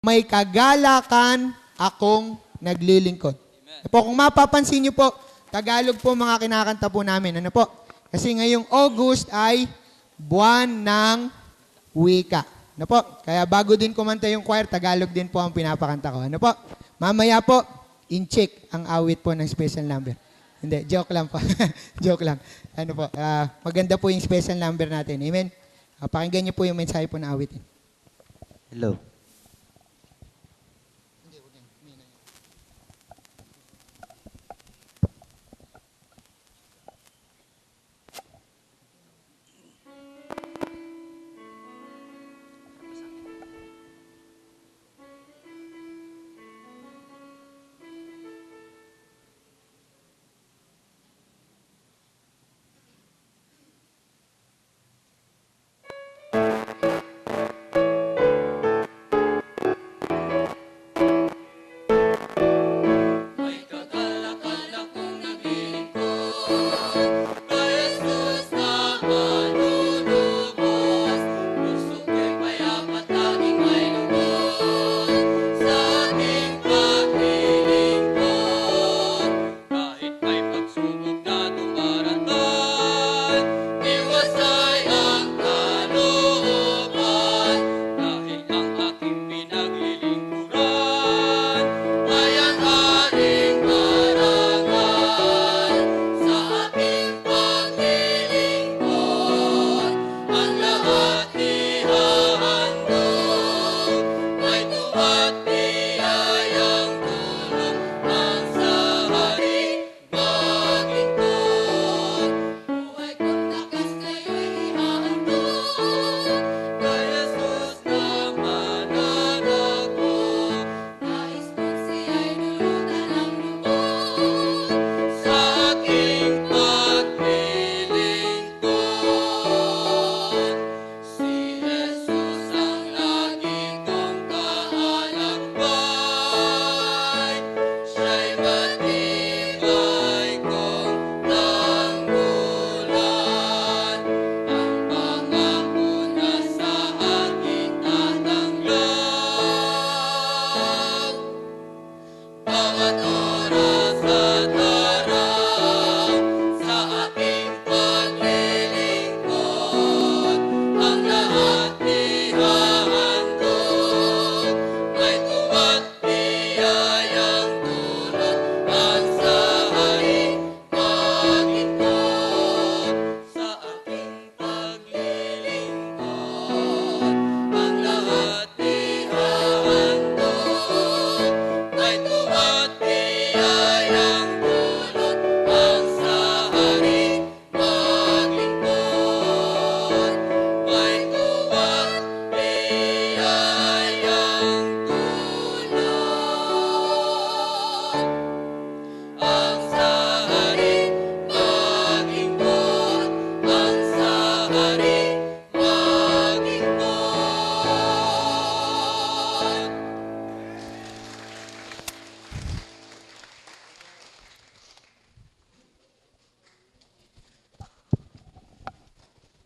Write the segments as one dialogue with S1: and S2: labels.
S1: may kagalakan akong naglilingkod. Ano po, kung mapapansin niyo po, Tagalog po mga kinakanta po namin. Ano po? Kasi ngayong August ay buwan ng wika. Ano po? Kaya bago din kumanta yung choir, Tagalog din po ang pinapakanta ko. Ano po? Mamaya po, in-check ang awit po ng special number. Hindi, joke lang po. Joke lang. Ano po, maganda po yung special number natin. Amen? Pakinggan niyo po yung mensahe po na awitin.
S2: Hello.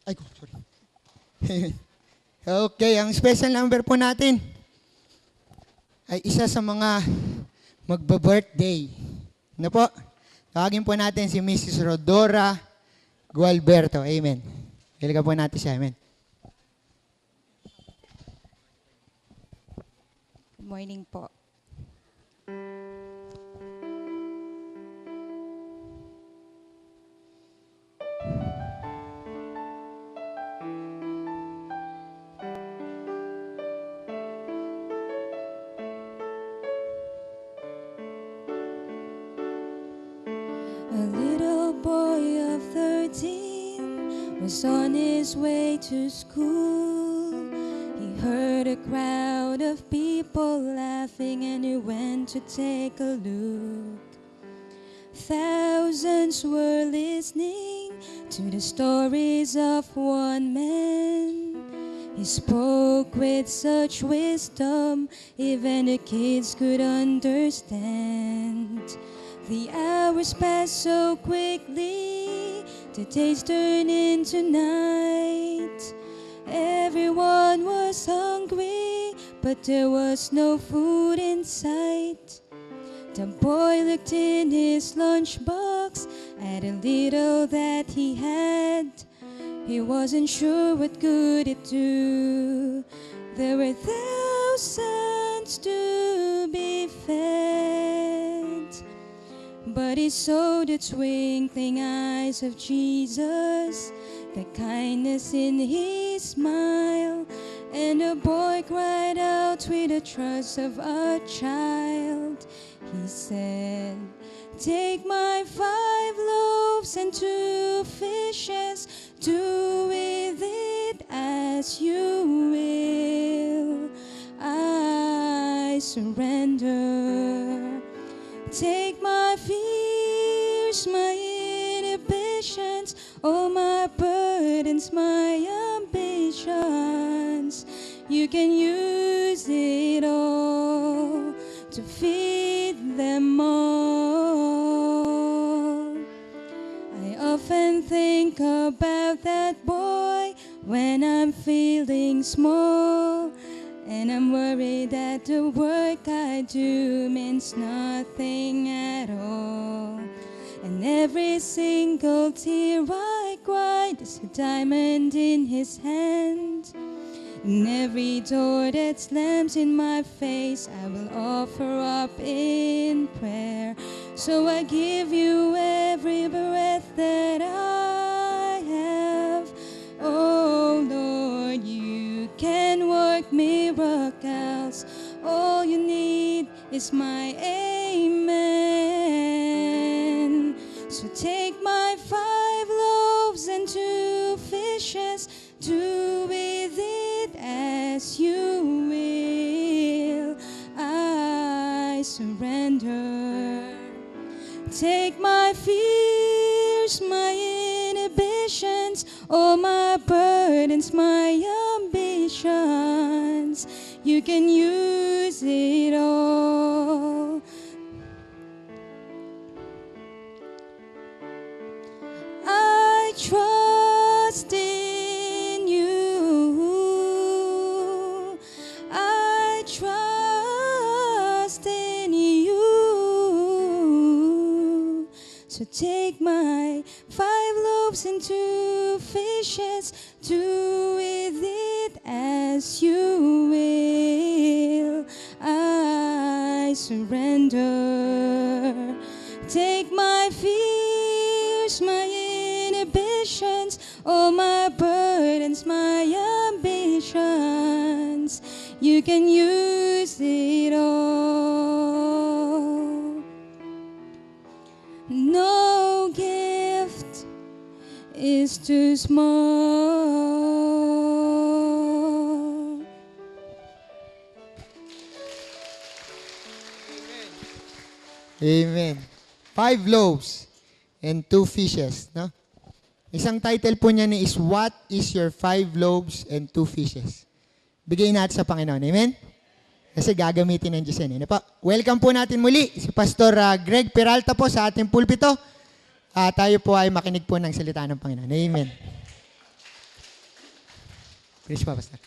S1: Ay, sorry. Okay, ang special number po natin ay isa sa mga magba-birthday. Ano po? Tawagin po natin si Mrs. Rodora Gualberto. Amen. Ilagay po natin siya. Amen.
S3: Good morning po. A little boy of 13 was on his way to school. He heard a crowd of people laughing and he went to take a look. Thousands were listening to the stories of one man. He spoke with such wisdom, even the kids could understand. The hours passed so quickly, the days turned into night. Everyone was hungry, but there was no food in sight. The boy looked in his lunchbox at a little that he had. He wasn't sure what good it do. There were thousands to be fed. But he saw the twinkling eyes of Jesus, the kindness in his smile, and the boy cried out with the trust of a child. He said, "Take my 5 loaves and 2 fishes, do with it as you will. I surrender. Take my fears, my inhibitions, all my burdens, my ambitions. You can use it all to feed them all." I often think about that boy when I'm feeling small, and I'm worried that the work I do means nothing at all. And every single tear I cried is a diamond in his hand. And every door that slams in my face, I will offer up in prayer. So I give you every breath that I have. Oh Lord, you can work miracles. All you need is my amen. So take my 5 loaves and 2 fishes, do with it as you will. I surrender. Take my fears, my inhibitions, all my burdens, my ambitions. You can use it all. I trust in you. I trust in you. So take my 5 loaves and 2 fishes, do with it as you will. I surrender. Take my fears, my inhibitions, all my burdens, my ambitions. You can use it all. No gift is too small.
S1: Amen. 5 loaves and 2 fishes, no? Isang title po niya is What is your 5 loaves and 2 fishes? Bigay natin sa Panginoon. Amen? Kasi gagamitin ng Diyos yan. Ano po? Welcome po natin muli si Pastor Greg Peralta po sa ating pulpito. Tayo po ay makinig po ng salita ng Panginoon. Amen. Praise po, Pastor.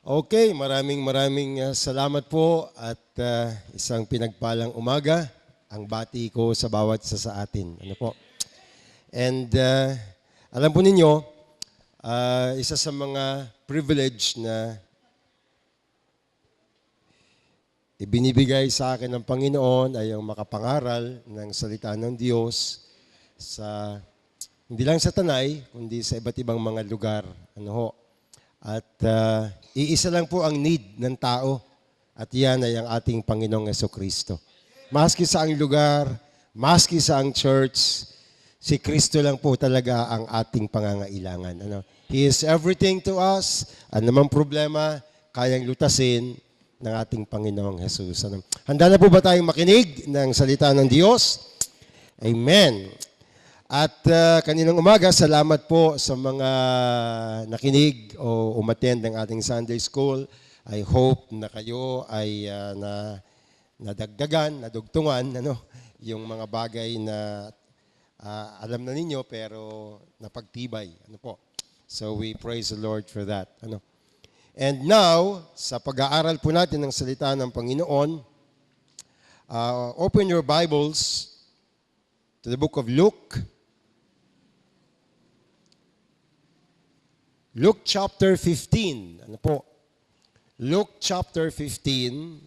S2: Okay, maraming salamat po at isang pinagpalang umaga ang bati ko sa bawat isa sa atin. Ano po? And alam po ninyo, isa sa mga privilege na ibinibigay sa akin ng Panginoon ay ang makapangaral ng salita ng Diyos sa hindi lang sa Tanay, kundi sa iba't ibang mga lugar. Ano ho? At iisa lang po ang need ng tao at yan ay ang ating Panginoong Jesucristo. Maski sa ang lugar, maski sa ang church, si Kristo lang po talaga ang ating pangangailangan. Ano? He is everything to us. Ano namang problema, kayang lutasin ng ating Panginoong Jesus. Ano? Handa na po ba tayong makinig ng salita ng Diyos? Amen. At kaninang umaga, salamat po sa mga nakinig o umattend ng ating Sunday School. I hope na kayo ay nadagdagan, nadugtungan, yung mga bagay na alam na ninyo pero napagtibay. Ano po? So we praise the Lord for that. Ano? And now, sa pag-aaral po natin ng salita ng Panginoon, open your Bibles to the book of Luke. Luke chapter 15. Ano po? Luke chapter 15.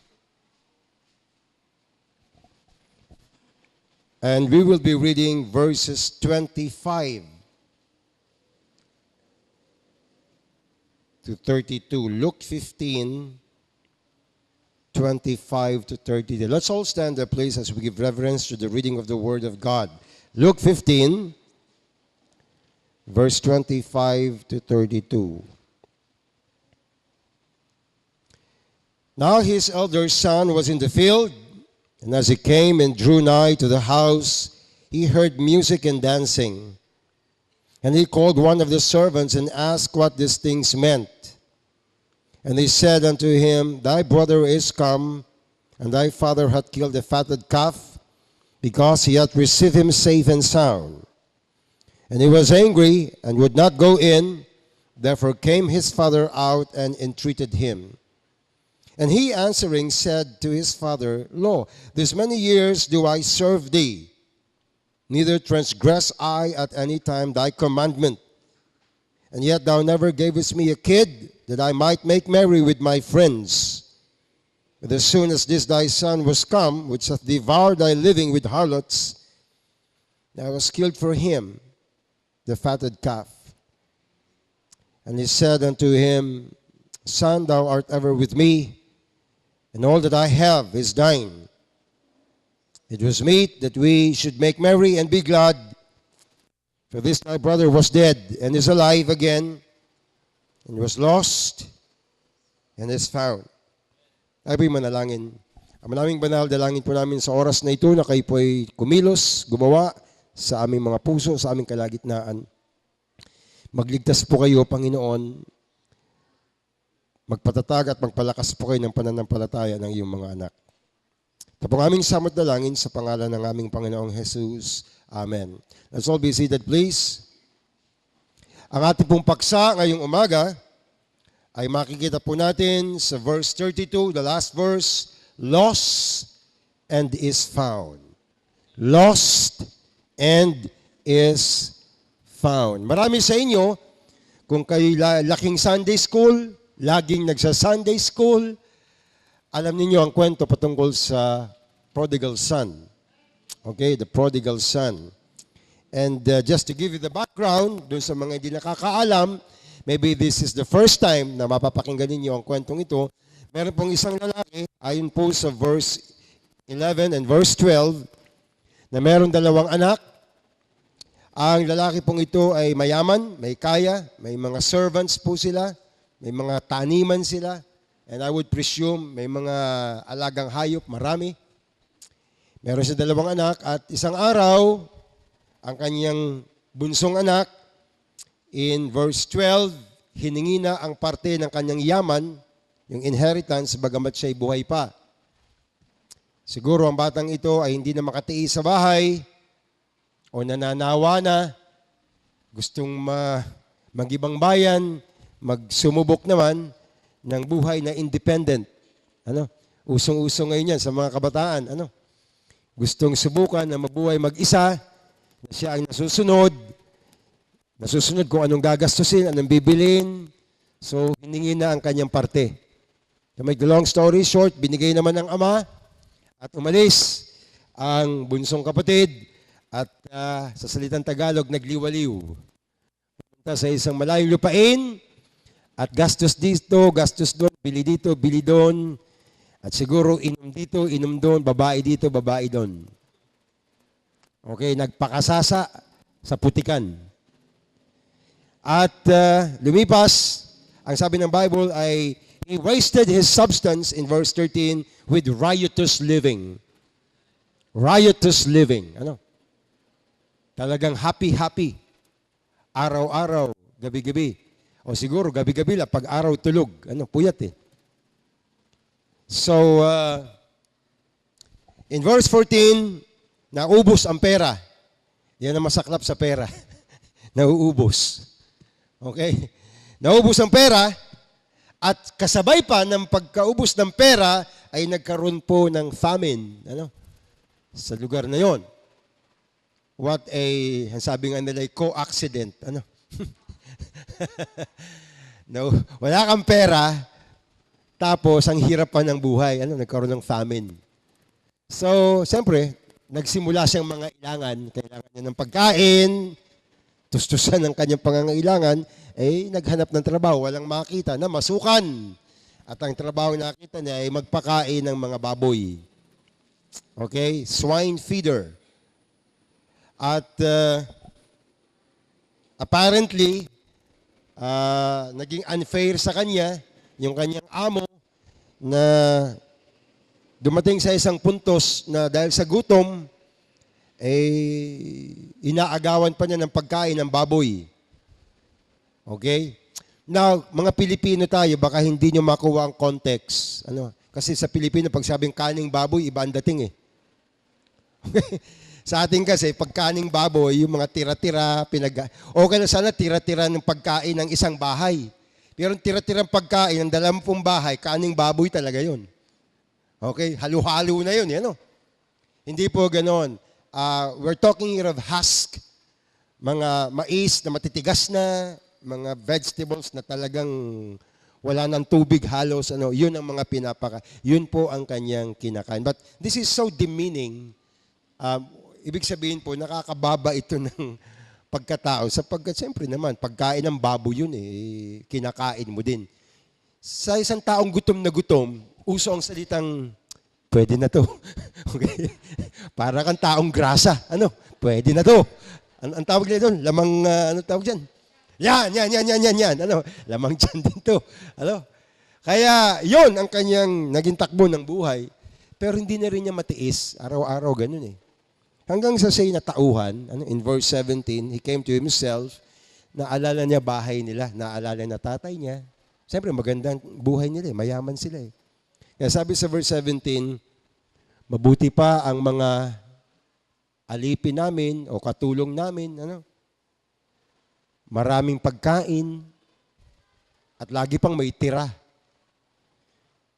S2: And we will be reading verses 25 to 32. Luke 15, 25 to 32. Let's all stand there, please, as we give reverence to the reading of the Word of God. Luke 15, verse 25 to 32. Now his elder son was in the field, and as he came and drew nigh to the house, he heard music and dancing. And he called one of the servants and asked what these things meant. And they said unto him, Thy brother is come, and thy father hath killed a fatted calf, because he hath received him safe and sound. And he was angry, and would not go in. Therefore came his father out and entreated him. And he answering said to his father, Lo, these many years do I serve thee, neither transgress I at any time thy commandment. And yet thou never gavest me a kid, that I might make merry with my friends. But as soon as this thy son was come, which hath devoured thy living with harlots, thou hast killed for him the fatted calf. And he said unto him, Son, thou art ever with me, and all that I have is thine. It was meet that we should make merry and be glad, for this thy brother was dead, and is alive again, and was lost, and is found. Tayo po'y manalangin. Ang maraming banal, dalangin po namin sa oras na ito na kayo po'y kumilos, gumawa sa aming mga puso, sa aming kalagitnaan. Magligtas po kayo, Panginoon. Magpatatag at magpalakas po kayo ng pananampalataya ng iyong mga anak. Ito pong aming samot dalangin sa pangalan ng aming Panginoong Jesus. Amen. Let's all be seated, please. Ang ating pong paksa ngayong umaga ay makikita po natin sa verse 32, the last verse, lost and is found. Lost and is found. Marami sa inyo, kung kayo laking Sunday school, laging nagsa-Sunday school, alam niyo ang kwento patungkol sa prodigal son. Okay, the prodigal son. And just to give you the background, dun sa mga hindi nakakaalam, maybe this is the first time na mapapakinggan ninyo ang kwentong ito. Meron pong isang lalaki, ayon po sa verse 11 and verse 12, na meron dalawang anak. Ang lalaki pong ito ay mayaman, may kaya, may mga servants po sila, may mga taniman sila, and I would presume may mga alagang hayop, marami. Meron siya dalawang anak at isang araw, ang kanyang bunsong anak, in verse 12, hiningi na ang parte ng kanyang yaman, yung inheritance, bagamat siya'y buhay pa. Siguro ang batang ito ay hindi na makatiis sa bahay o nananawa na, gustong mag-ibang bayan, magsumubok naman ng buhay na independent. Usong-usong ngayon yan sa mga kabataan. Gustong subukan na mabuhay mag-isa, na siya ang nasusunod kung anong gagastusin, anong bibilin. So, hiningi na ang kanyang parte. To make the long story short, binigay naman ng ama at umalis ang bunsong kapatid at sa salitang Tagalog, nagliwaliw. Punta sa isang malayong lupain, at gastos dito, gastos doon, bili dito, bili doon. At siguro inom dito, inom doon, babae dito, babae doon. Okay, nagpakasasa sa putikan. At lumipas, ang sabi ng Bible ay, he wasted his substance in verse 13 with riotous living. Riotous living. Talagang happy-happy. Araw-araw, gabi-gabi. O siguro, gabi-gabi lang, pag araw tulog. Puyat eh. So, in verse 14, naubos ang pera. Yan ang masaklap sa pera. Nauubos. Okay? Nauubos ang pera at kasabay pa ng pagkaubos ng pera ay nagkaroon po ng famine. Ano? Sa lugar na yon. What ang sabi nga nila, co-accident. Ano? No, wala kang pera, tapos ang hirap pa ng buhay. Ano? Nagkaroon ng famine. So, siyempre, nagsimula siyang mga ilangan. Kailangan niya ng pagkain, tustusan ng kanyang pangangailangan, naghanap ng trabaho, walang makita na masukan. At ang trabaho na nakita niya ay magpakain ng mga baboy. Okay? Swine feeder. At apparently, naging unfair sa kanya, yung kanyang amo, na dumating sa isang puntos na dahil sa gutom, inaagawan pa niya ng pagkain ng baboy. Okay? Now, mga Pilipino tayo, baka hindi nyo makuha ang context. Ano? Kasi sa Pilipino, pag sabing kaning baboy, iba ang dating eh. Okay? Sa atin kasi, pag kaning baboy, yung mga tira-tira, okay na sana tira-tira ng pagkain ng isang bahay. Pero tira-tirang pagkain ng 20 bahay, kaning baboy talaga yun. Okay? Halo-halo na yun. Yan, no? Hindi po ganon. We're talking here of husk, mga mais na matitigas na, mga vegetables na talagang wala ng tubig halos, yun ang mga yun po ang kanyang kinakain. But this is so demeaning. Ibig sabihin po, nakakababa ito ng pagkatao sapagkat siyempre naman, pagkain ng baboy yun kinakain mo din. Sa isang taong gutom na gutom, uso ang salitang, pwede na to. Okay? Para kang taong grasa. Pwede na to. Ang tawag nila doon, lamang, tawag dyan? Yan. Lamang dyan din to. Kaya, yon ang kanyang naging takbo ng buhay. Pero hindi na rin niya matiis. Araw-araw, ganun eh. Hanggang sa say na tauhan, in verse 17, he came to himself, naalala niya bahay nila, naalala na tatay niya. Siyempre, magandang buhay nila, mayaman sila eh. Kaya sabi sa verse 17, mabuti pa ang mga alipin namin o katulong namin, maraming pagkain at lagi pang may tira.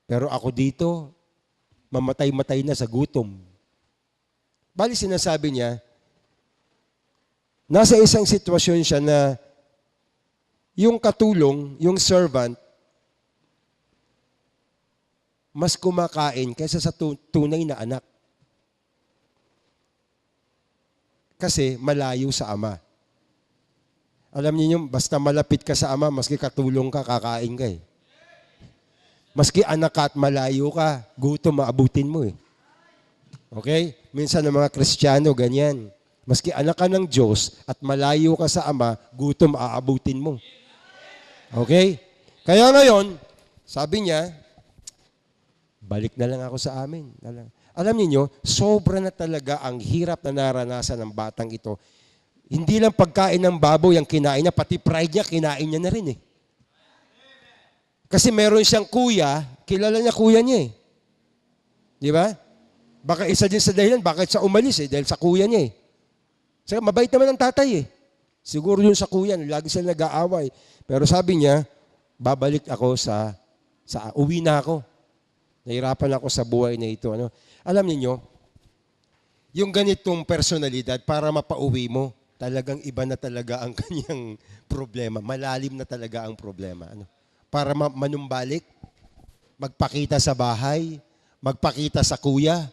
S2: Pero ako dito, mamatay-matay na sa gutom. Bali sinasabi niya, nasa isang sitwasyon siya na yung katulong, yung servant, mas kumakain kaysa sa tunay na anak. Kasi malayo sa ama. Alam niyo, basta malapit ka sa ama, maski katulong ka, kakain ka eh. Maski anak ka at malayo ka, gutom maabutin mo eh. Okay? Minsan ng mga Kristiyano, ganyan. Maski anak ka ng Diyos at malayo ka sa ama, gutom aabutin mo. Okay? Kaya ngayon, sabi niya, balik na lang ako sa amin. Alam niyo, sobra na talaga ang hirap na naranasan ng batang ito. Hindi lang pagkain ng baboy ang kinain niya, pati pride niya, kinain niya na rin eh. Kasi meron siyang kuya, kilala niya kuya niya eh. Di ba? Baka isa din sa dahilan, bakit siya umalis eh, dahil sa kuya niya eh. Saka mabait naman ang tatay eh. Siguro yun sa kuya, lagi sila nag-aaway. Pero sabi niya, babalik ako uwi na ako. Nahirapan ako sa buhay na ito. Alam niyo, yung ganitong personalidad, para mapauwi mo, talagang iba na talaga ang kanyang problema. Malalim na talaga ang problema. Para manumbalik, magpakita sa bahay, magpakita sa kuya,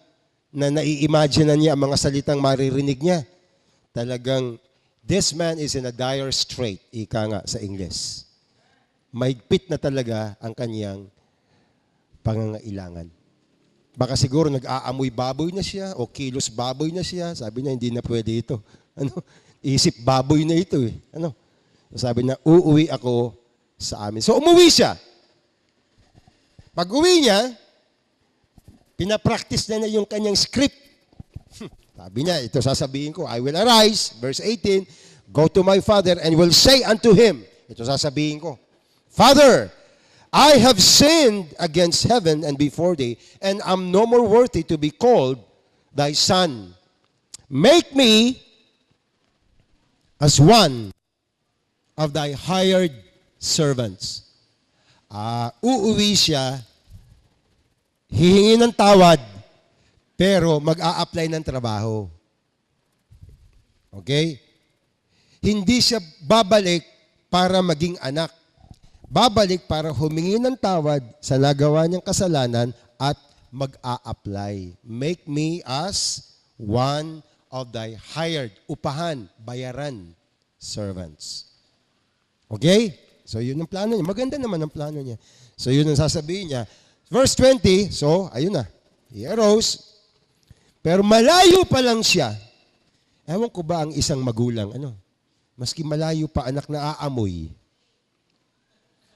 S2: na nai-imagine niya ang mga salitang maririnig niya. Talagang, this man is in a dire strait, ika nga sa Ingles. Mahigpit na talaga ang kanyang pangangailangan. Baka siguro nag-aamoy baboy na siya o kilos baboy na siya. Sabi niya, hindi na pwede ito. Isip baboy na ito eh. Sabi niya, uuwi ako sa amin. So umuwi siya. Pag uwi niya, pinapractice na yung kanyang script. Sabi niya, ito sasabihin ko, I will arise, verse 18, go to my father and will say unto him, ito sasabihin ko, Father, I have sinned against heaven and before thee, and am no more worthy to be called thy son. Make me as one of thy hired servants. Uuwi siya, hihingi ng tawad, pero mag-a-apply ng trabaho. Okay? Hindi siya babalik para maging anak. Babalik para humingi ng tawad sa nagawa niyang kasalanan at mag-a-apply. Make me as one of thy hired, upahan, bayaran, servants. Okay? So yun ang plano niya. Maganda naman ang plano niya. So yun ang sasabihin niya. Verse 20, so ayun na. He arose. Pero malayo pa lang siya. Ewan ko ba ang isang magulang, maski malayo pa anak na aamoy.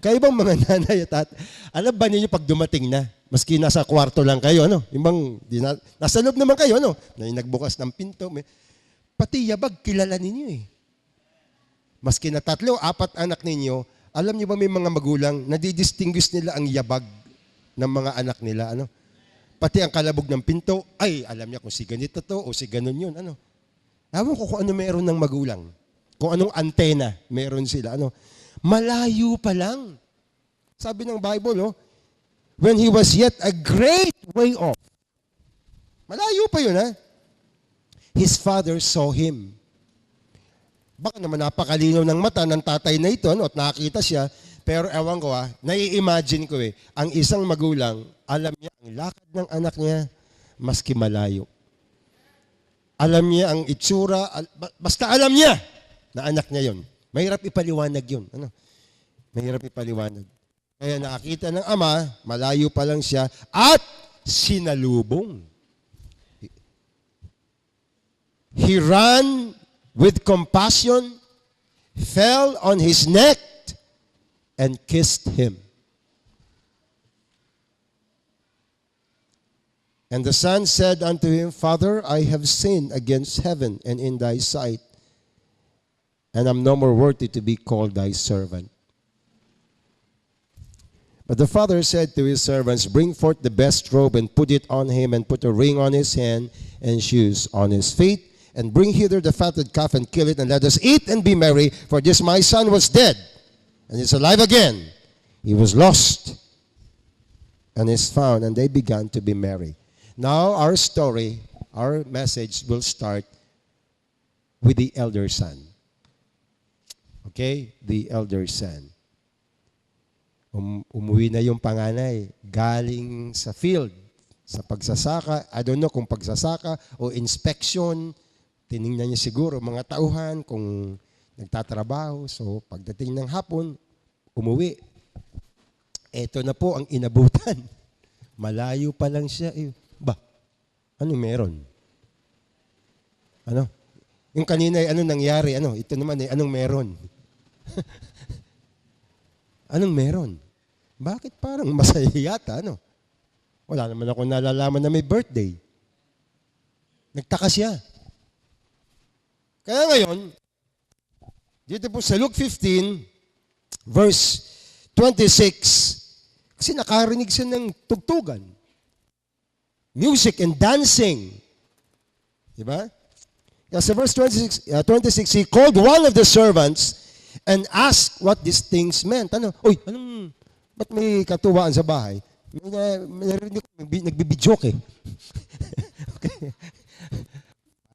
S2: Kayo bang mga nanay at alam ba ninyo pag dumating na, maski nasa kwarto lang kayo, yung bang, nasa loob naman kayo, na nagbukas ng pinto, pati yabag, kilala ninyo eh. Maski na 3, 4 anak ninyo, alam niyo ba may mga magulang, nadidistinguish nila ang yabag ng mga anak nila, Pati ang kalabog ng pinto, ay, alam niya kung si ganito to o si ganon yun, Ewan ko kung ano meron ng magulang. Kung anong antena meron sila, Malayo pa lang. Sabi ng Bible, when he was yet a great way off. Malayo pa yun, His father saw him. Baka naman napakalinaw ng mata ng tatay na ito, at nakakita siya, pero ewan ko, nai-imagine ko ang isang magulang, alam niya ang lakad ng anak niya, maski malayo. Alam niya ang itsura, basta alam niya na anak niya yon. Mahirap ipaliwanag yun. Mahirap ipaliwanag. Kaya nakakita ng ama, malayo pa lang siya, at sinalubong. He ran with compassion, fell on his neck, and kissed him. And the son said unto him, Father, I have sinned against heaven and in thy sight, and I'm no more worthy to be called thy servant. But the father said to his servants, Bring forth the best robe and put it on him, and put a ring on his hand and shoes on his feet, and bring hither the fatted calf and kill it, and let us eat and be merry, for this my son was dead and is alive again. He was lost and is found, and they began to be merry. Now our story, our message will start with the elder son. Okay? The elder son. Umuwi na yung panganay, galing sa field, sa pagsasaka. I don't know kung pagsasaka o inspection. Tiningnan niya siguro mga tauhan kung nagtatrabaho. So pagdating ng hapon, umuwi. Ito na po ang inabutan. Malayo pa lang siya. Ano meron? Yung kanina ano nangyari? Ito naman anong meron? Anong meron? Bakit parang masaya yata, Wala naman ako nalalaman na may birthday. Nagtaka siya. Kaya ngayon, dito po sa Luke 15, verse 26, kasi nakarinig siya ng tugtugan. Music and dancing. Diba? Kaya sa verse 26, he called one of the servants and asked what these things meant. Ba't may katuwaan sa bahay? May nagbibidyoke. Okay.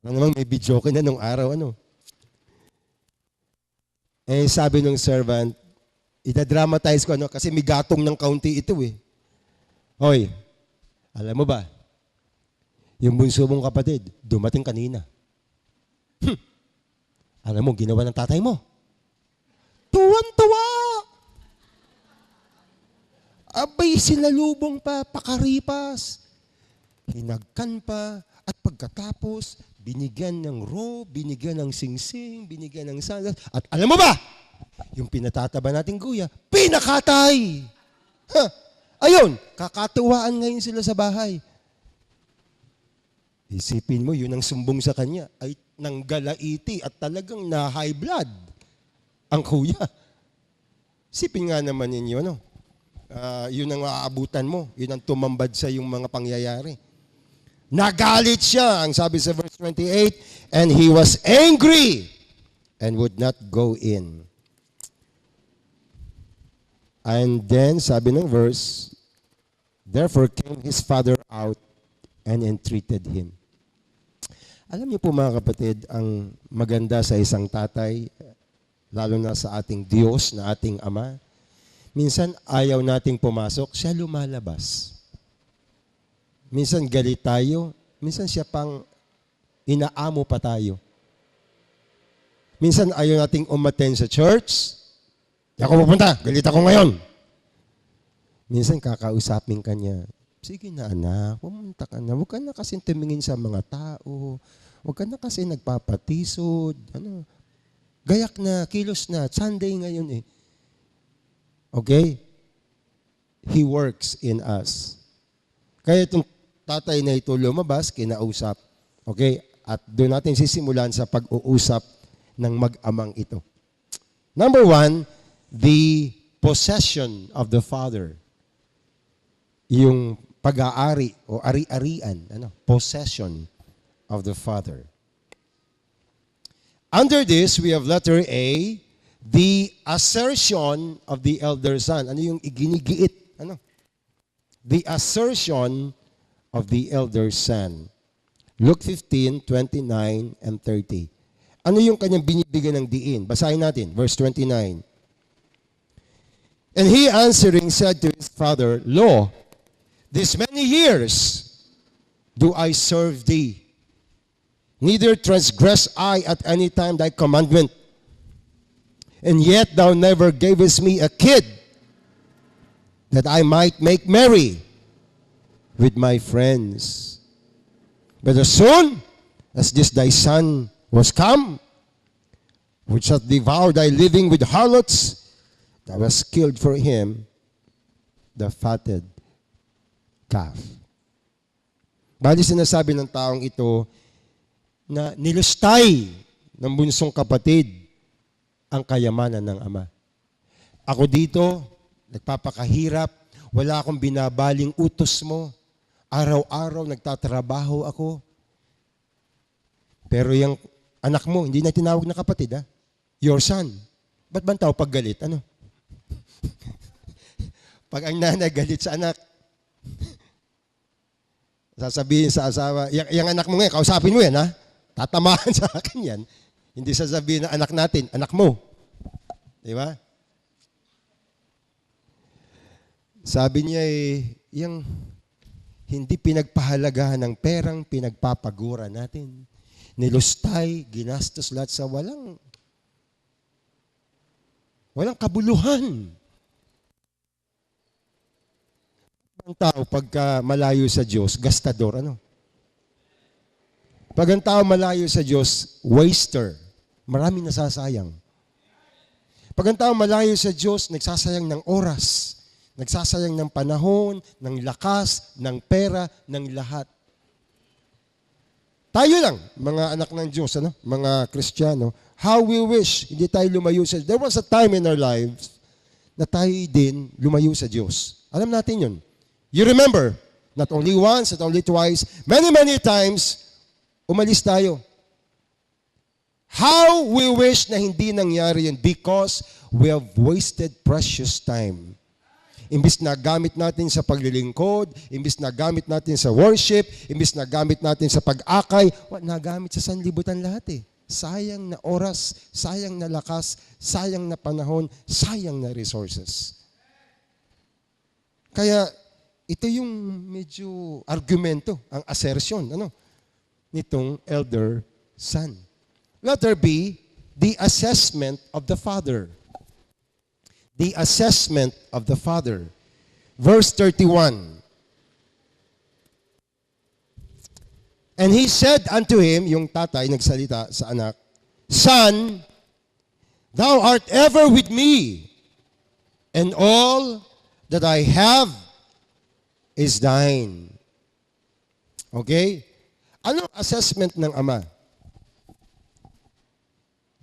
S2: Namang may bidyoke na nung araw, sabi ng servant, idadramatize ko, kasi may gatong ng kaunti ito, Hoy, alam mo ba, yung bunso mong kapatid, dumating kanina. Alam mo, ginawa ng tatay mo. Tuwan-tuwa! Abay, sinalubong pa, pakaripas. Hinagkan pa, at pagkatapos, binigyan ng robe, binigyan ng singsing, binigyan ng sandals. At alam mo ba, yung pinatataba nating guya, pinakatay! Ayun, kakatuwaan ngayon sila sa bahay. Isipin mo, yun ang sumbong sa kanya ay nanggalaiti at talagang na high blood ang kuya. Isipin nga naman ninyo, yun ang aabutan mo, yun ang tumambad sa yung mga pangyayari. Nagalit siya, ang sabi sa verse 28, and he was angry and would not go in. And then, sabi ng verse, therefore came his father out and entreated him. Alam niyo po mga kapatid, ang maganda sa isang tatay, lalo na sa ating Diyos na ating Ama, minsan ayaw nating pumasok, siya lumalabas. Minsan galit tayo, minsan siya pang inaamo pa tayo. Minsan ayaw nating umattend sa church, di ako pupunta, galit ako ngayon. Minsan kakausapin ka niya, sige na anak, pumunta ka na. Huwag ka na kasi tumingin sa mga tao. Huwag ka na kasi nagpapatisod. Gayak na, kilos na. Sunday ngayon eh. Okay? He works in us. Kaya itong tatay na ito lumabas, kinausap. Okay? At doon natin sisimulan sa pag-uusap ng mag-amang ito. Number 1, the possession of the Father. Yung pag-aari o ari-arian, possession of the Father. Under this, we have letter A, the assertion of the elder son. Ano yung iginigiit? The assertion of the elder son. Luke 15, 29, and 30. Ano yung kanyang binibigyan ng diin? Basahin natin, verse 29. And he answering said to his father, Lo, these many years do I serve thee. Neither transgress I at any time thy commandment. And yet thou never gavest me a kid, that I might make merry with my friends. But as soon as this thy son was come, which hath devoured thy living with harlots, thou hast killed for him the fatted calf. Bali sinasabi ng taong ito na nilustay ng bunsong kapatid ang kayamanan ng ama. Ako dito, nagpapakahirap, wala akong binabaling utos mo, araw-araw nagtatrabaho ako. Pero yung anak mo, hindi na tinawag na kapatid, your son. Ba't ba ang tao pag galit? Pag ang nanay galit sa anak, sasabihin sa asawa, yung anak mo ngayon, kausapin mo yan, tatamaan sa akin yan. Hindi sasabihin na anak natin, anak mo. Di ba? Sabi niya yung hindi pinagpahalagahan ng perang pinagpapagura natin. Nilustay, ginastos lahat sa walang kabuluhan. Ang tao pagka malayo sa Diyos, gastador, Pag ang tao malayo sa Diyos, waster. Maraming nasasayang. Pag ang tao malayo sa Diyos, nagsasayang ng oras, nagsasayang ng panahon, ng lakas, ng pera, ng lahat. Tayo lang, mga anak ng Diyos, mga Kristiyano, how we wish hindi tayo lumayo sa Diyos. There was a time in our lives na tayo din lumayo sa Diyos. Alam natin yun. You remember, not only once, not only twice, many, many times, umalis tayo. How we wish na hindi nangyari yun because we have wasted precious time. Imbis na gamit natin sa paglilingkod, imbis na gamit natin sa worship, imbis na gamit natin sa pag-akay, nagamit sa sanlibutan lahat Sayang na oras, sayang na lakas, sayang na panahon, sayang na resources. Kaya, ito yung medyo argumento, ang assertion, nitong elder son. Letter B, the assessment of the father. The assessment of the father. Verse 31. And he said unto him, yung tatay nagsalita sa anak, Son, thou art ever with me, and all that I have is thine. Okay? Anong assessment ng ama?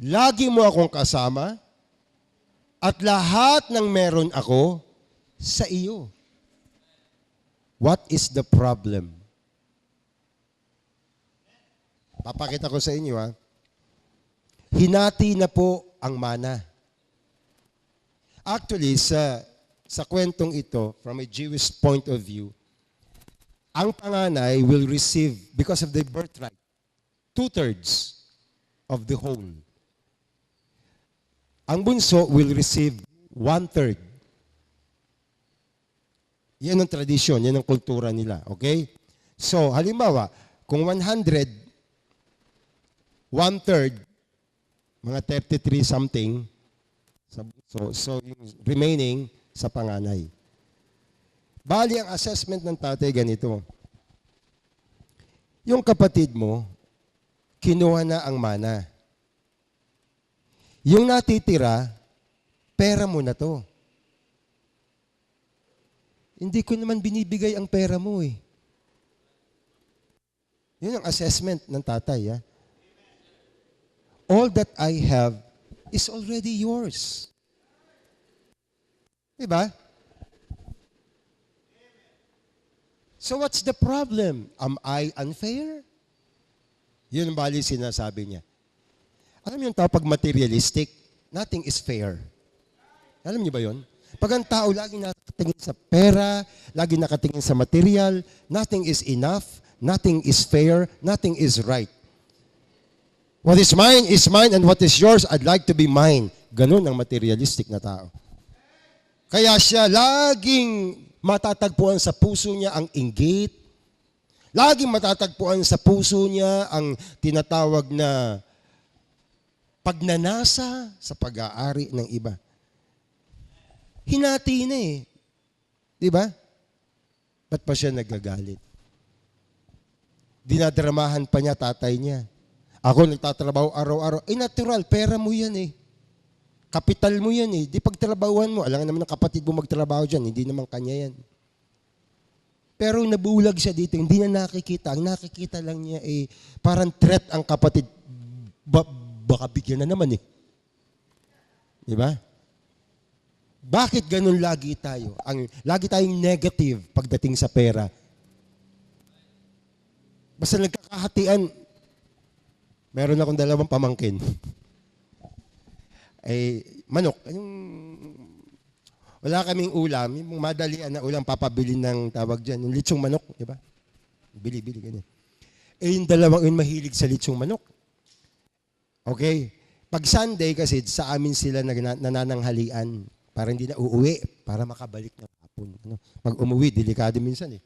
S2: Lagi mo akong kasama at lahat ng meron ako sa iyo. What is the problem? Papakita ko sa inyo hinati na po ang mana. Actually, sa kwentong ito, from a Jewish point of view, ang panganay will receive, because of the birthright, 2/3 of the whole. Ang bunso will receive 1/3. Yan ang tradisyon, yan ang kultura nila. Okay? So, halimbawa, kung 100, 1/3, mga 33 something, so yung remaining sa panganay. Bali, ang assessment ng tatay ganito. Yung kapatid mo, kinuha na ang mana. Yung natitira, pera mo na to. Hindi ko naman binibigay ang pera mo eh. Yun ang assessment ng tatay. All that I have is already yours. Diba? So what's the problem? Am I unfair? Yun ang bali sinasabi niya. Alam niyo yung tao pag materialistic, nothing is fair. Alam niyo ba yun? Pag ang tao lagi nakatingin sa pera, lagi nakatingin sa material, nothing is enough, nothing is fair, nothing is right. What is mine, and what is yours, I'd like to be mine. Ganun ang materialistic na tao. Kaya siya laging matatagpuan sa puso niya ang inggit. Laging matatagpuan sa puso niya ang tinatawag na pagnanasa sa pag-aari ng iba. Hinati na eh. Di ba? Ba't pa siya nagagalit? Dinadramahan pa niya tatay niya. Ako nagtatrabaho araw-araw. Natural, pera mo yan eh. Kapital mo yan eh. Di pagtrabahuan mo, alam naman ng kapatid mo magtrabaho dyan, hindi naman kanya yan. Pero nabulag siya dito, hindi na nakikita. Ang nakikita lang niya eh, parang threat ang kapatid. Baka bigyan na naman eh. Di ba? Bakit ganun lagi tayo? Lagi tayong negative pagdating sa pera. Basta nagkakahatian, meron akong 2 pamangkin. Manok. Wala kaming ulam. Yung madalian na ulam, papabili ng tawag dyan. Yung litsong manok, di ba? Bili, ganyan. Yung 2 yun mahilig sa litsong manok. Okay? Pag Sunday kasi, sa amin sila nanananghalian para hindi na uuwi, para makabalik ng hapon. Pag umuwi, delikado minsan eh.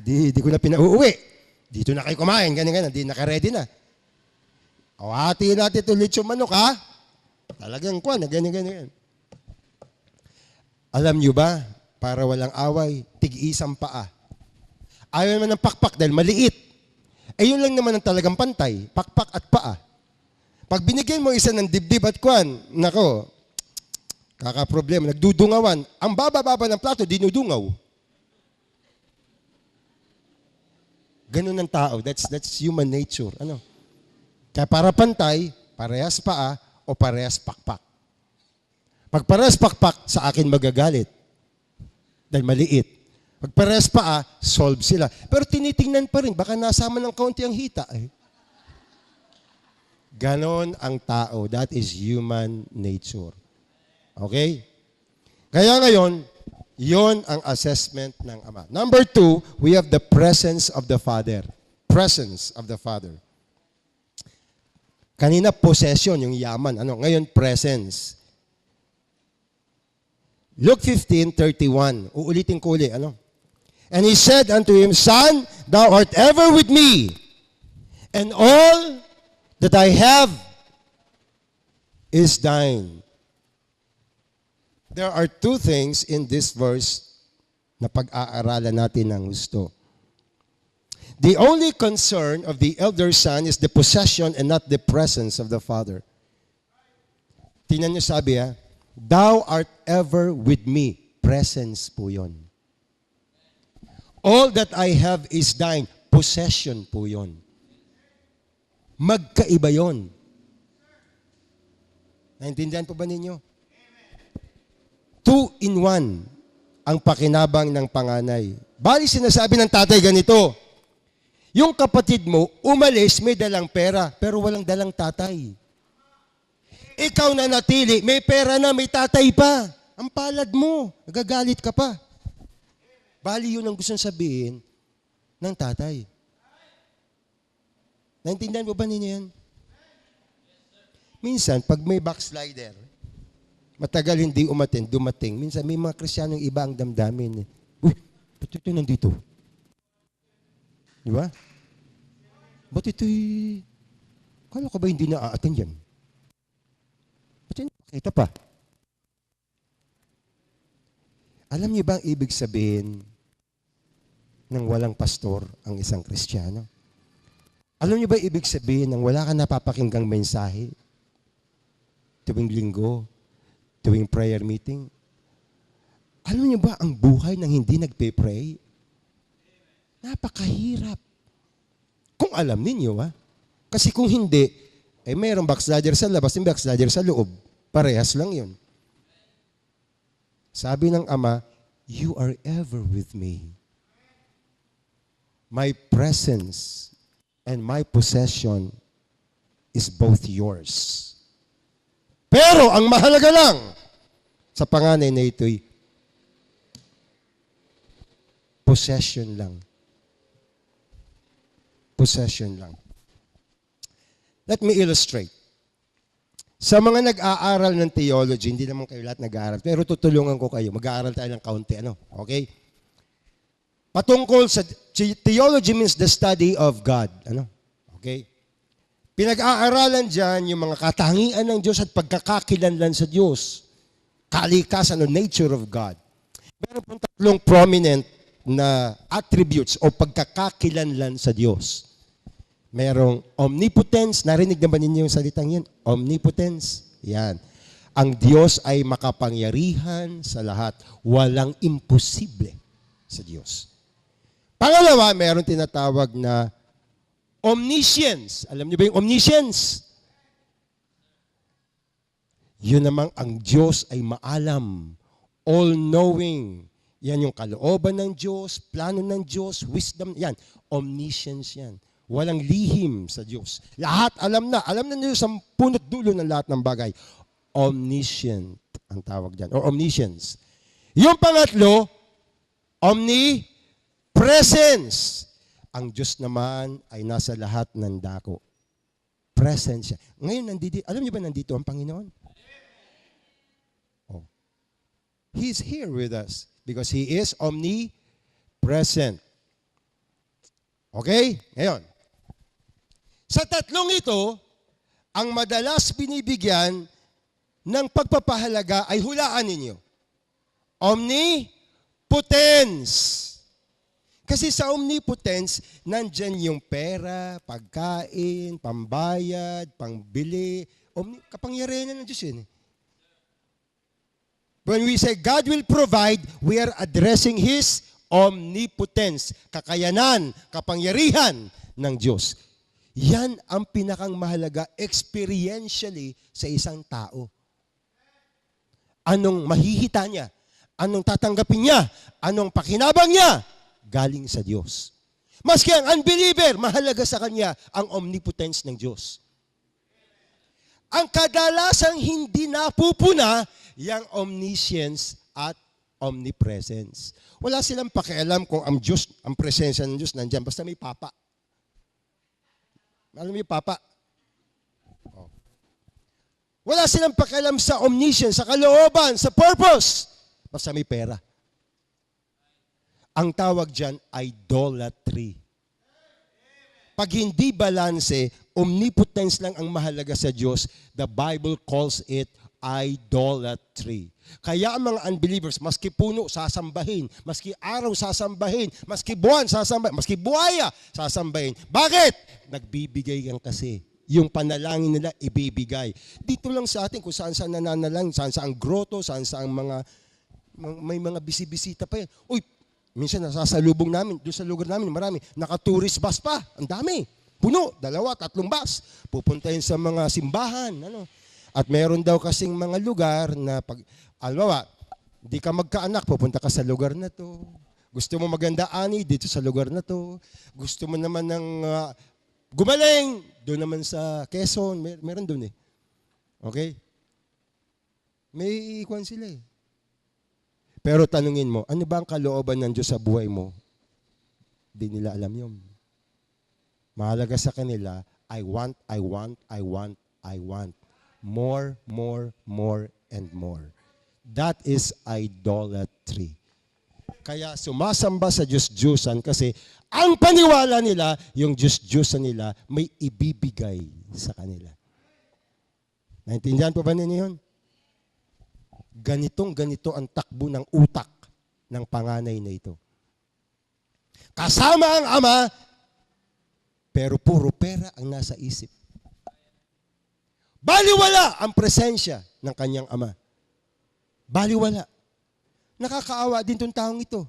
S2: Di ko na pinauuwi. Dito na kayo kumain, ganyan, di naka-ready na. O, hatiin natin ito litsong manok, ha? Talagang kwan, ganyan. Alam nyo ba, para walang away, tig-isang paa. Ayaw naman ng pakpak dahil maliit. Yun lang naman ang talagang pantay, pakpak at paa. Pag binigyan mo isa ng dibdib at kwan, nako, kakaproblema, nagdudungawan. Ang baba-baba ng plato, dinudungaw. Ganun ang tao. That's human nature. Kaya para pantay, parehas paa o parehas pakpak. Pag parehas pakpak, sa akin magagalit. Dahil maliit. Pag parehas paa, solve sila. Pero tinitingnan pa rin, baka nasama ng kaunti ang hita. Ganon ang tao. That is human nature. Okay? Kaya ngayon, yon ang assessment ng Ama. Number 2, we have the presence of the Father. Presence of the Father. Kanina, possession, yung yaman. Ngayon, presence. Luke 15:31. Uulitin ko ulit. And he said unto him, Son, thou art ever with me, and all that I have is thine. There are 2 things in this verse na pag-aaralan natin ng gusto. The only concern of the elder son is the possession and not the presence of the father. Tingnan niyo sabi Thou art ever with me. Presence po yun. All that I have is thine. Possession po yun. Magkaiba yun. Naintindihan po ba ninyo? 2 in 1 ang pakinabang ng panganay. Bali sinasabi ng tatay ganito, yung kapatid mo, umalis, may dalang pera, pero walang dalang tatay. Ikaw na natili, may pera na, may tatay pa. Ang palad mo, nagagalit ka pa. Bali yun ang gusto sabihin ng tatay. Naintindihan mo ba ninyo yan? Minsan, pag may backslider, matagal hindi dumating. Minsan, may mga Kristiyanong iba ang damdamin. Uy, ba't ito nandito? Di ba? Ba't ito'y... Kala ko ba hindi na-a-attend yan? Ba't yun nakita pa? Alam niyo ba ang ibig sabihin ng walang pastor ang isang Kristiyano? Alam niyo ba ang ibig sabihin ng wala ka napapakinggang mensahe? Tuwing linggo, tuwing prayer meeting. Alam niyo ba ang buhay ng hindi nagpe-pray? Napakahirap. Kung alam ninyo, ha? Kasi kung hindi, mayroong backslider sa labas, may backslider sa loob. Parehas lang yun. Sabi ng Ama, you are ever with me. My presence and my possession is both yours. Pero ang mahalaga lang sa panganay na ito'y possession lang. Possession lang. Let me illustrate. Sa mga nag-aaral ng theology, hindi naman kayo lahat nag-aaral, pero tutulungan ko kayo. Mag-aaral tayo ng kaunti. Okay? Patungkol sa theology means the study of God. Okay? Pinag-aaralan dyan yung mga katangian ng Diyos at pagkakakilanlan sa Diyos. Kalikasan o nature of God. Meron pong tatlong prominent na attributes o pagkakakilanlan sa Diyos. Merong omnipotence. Narinig naman ninyo yung salitang yan? Omnipotence. Yan. Ang Diyos ay makapangyarihan sa lahat. Walang imposible sa Diyos. Pangalawa, meron tinatawag na omniscience. Alam niyo ba yung omniscience? Yun namang ang Diyos ay maalam, all-knowing. Yan yung kalooban ng Diyos, plano ng Diyos, wisdom. Yan, omniscience yan. Walang lihim sa Diyos. Lahat alam na. Alam na Diyos ang punot dulo ng lahat ng bagay. Omniscient ang tawag dyan, or omniscience. Yung pangatlo, omnipresence. Ang Diyos naman ay nasa lahat ng dako. Presence siya. Ngayon, alam niyo ba nandito ang Panginoon? Oh. He's here with us because He is omnipresent. Okay? Ngayon, sa tatlong ito, ang madalas binibigyan ng pagpapahalaga ay hulaan ninyo. Omnipotence. Kasi sa omnipotence, nandyan yung pera, pagkain, pambayad, pangbili. Kapangyarihan ng Diyos yun. When we say God will provide, we are addressing His omnipotence. Kakayanan, kapangyarihan ng Diyos. Yan ang pinakang mahalaga experientially sa isang tao. Anong mahihita niya? Anong tatanggapin niya? Anong pakinabang niya? Galing sa Diyos. Maski ang unbeliever, mahalaga sa kanya ang omnipotence ng Diyos. Ang kadalasang hindi napupuna, yung omniscience at omnipresence. Wala silang pakialam kung ang Diyos, ang presensya ng Diyos nandyan, basta may papa. Alam mo yung papa? Oh. Wala silang pakialam sa omniscience, sa kalooban, sa purpose, basta may pera. Ang tawag dyan, idolatry. Pag hindi balanse, omnipotence lang ang mahalaga sa Diyos, the Bible calls it idolatry. Kaya ang mga unbelievers, maski puno, sasambahin. Maski araw, sasambahin. Maski buwan, sasambahin. Maski buhaya, sasambahin. Bakit? Nagbibigay yan kasi. Yung panalangin nila, ibibigay. Dito lang sa atin, kung saan-saan nananalangin, saan-saan groto, saan-saan may mga bisibisita pa yan. Uy, minsan nasasalubong namin, doon sa lugar namin, marami. Naka-tourist bus pa, ang dami. Puno, 2, 3 bus. Pupuntahin sa mga simbahan. At meron daw kasing mga lugar na pag, alwawa, di ka magkaanak, pupunta ka sa lugar na to. Gusto mo maganda ani, dito sa lugar na to. Gusto mo naman ng gumaling, doon naman sa Quezon, meron doon eh. Okay? May iikwan sila eh. Pero tanungin mo, ano ba ang kalooban ng Diyos sa buhay mo? Di nila alam yun. Mahalaga sa kanila, I want. More, and more. That is idolatry. Kaya sumasamba sa Diyos-Diyusan kasi ang paniwala nila, yung Diyos-Diyusan nila, may ibibigay sa kanila. Naintindihan po ba ninyo yun? Ganito ang takbo ng utak ng panganay na ito. Kasama ang ama, pero puro pera ang nasa isip. Baliwala ang presensya ng kanyang ama. Baliwala. Nakakaawa din itong taong ito.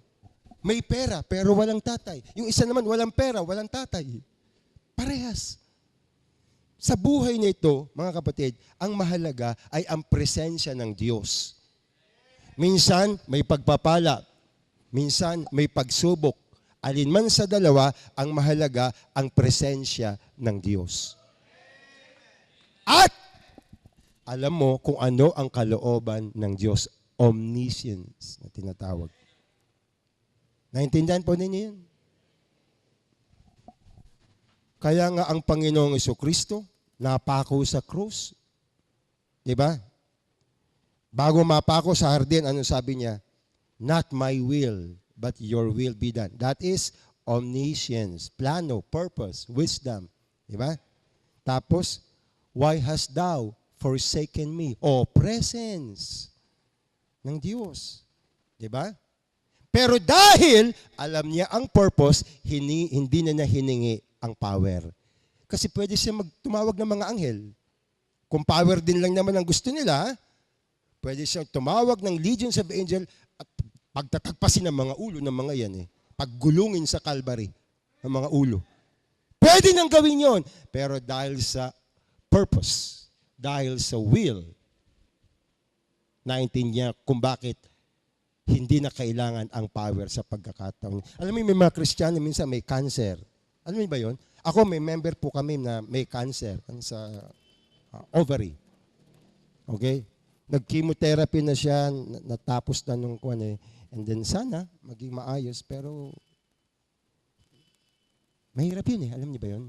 S2: May pera, pero walang tatay. Yung isa naman, walang pera, walang tatay. Parehas. Sa buhay na ito, mga kapatid, ang mahalaga ay ang presensya ng Diyos. Minsan, may pagpapala. Minsan, may pagsubok. Alinman sa dalawa, ang mahalaga ang presensya ng Diyos. At, alam mo kung ano ang kalooban ng Diyos. Omniscience na tinatawag. Naintindihan po ninyo yun? Kaya nga ang Panginoong Jesucristo napako sa krus. Diba? Bago mapako sa hardin, ano sabi niya? Not my will, but your will be done. That is omniscience, plano, purpose, wisdom. Diba? Tapos, why hast thou forsaken me? O, presence ng Diyos. Diba? Pero dahil alam niya ang purpose, hindi na hiningi ang power. Kasi pwede siya tumawag ng mga anghel. Kung power din lang naman ang gusto nila, pwede siyang tumawag ng legions of angel at pagtatagpasin ng mga ulo ng mga yan. Paggulungin sa Calvary ng mga ulo. Pwede nang gawin yon. Pero dahil sa purpose, dahil sa will, naintindihan niya kung bakit hindi na kailangan ang power sa pagkakataon. Alam mo, may mga Kristiyano minsan may cancer. Alam mo ba yun? Ako, may member po kami na may cancer sa ovary. Okay? Nag-chemotherapy na siya, natapos na nung kuwan eh. And then sana, maging maayos, pero mahirap yun eh. Alam niyo ba yun?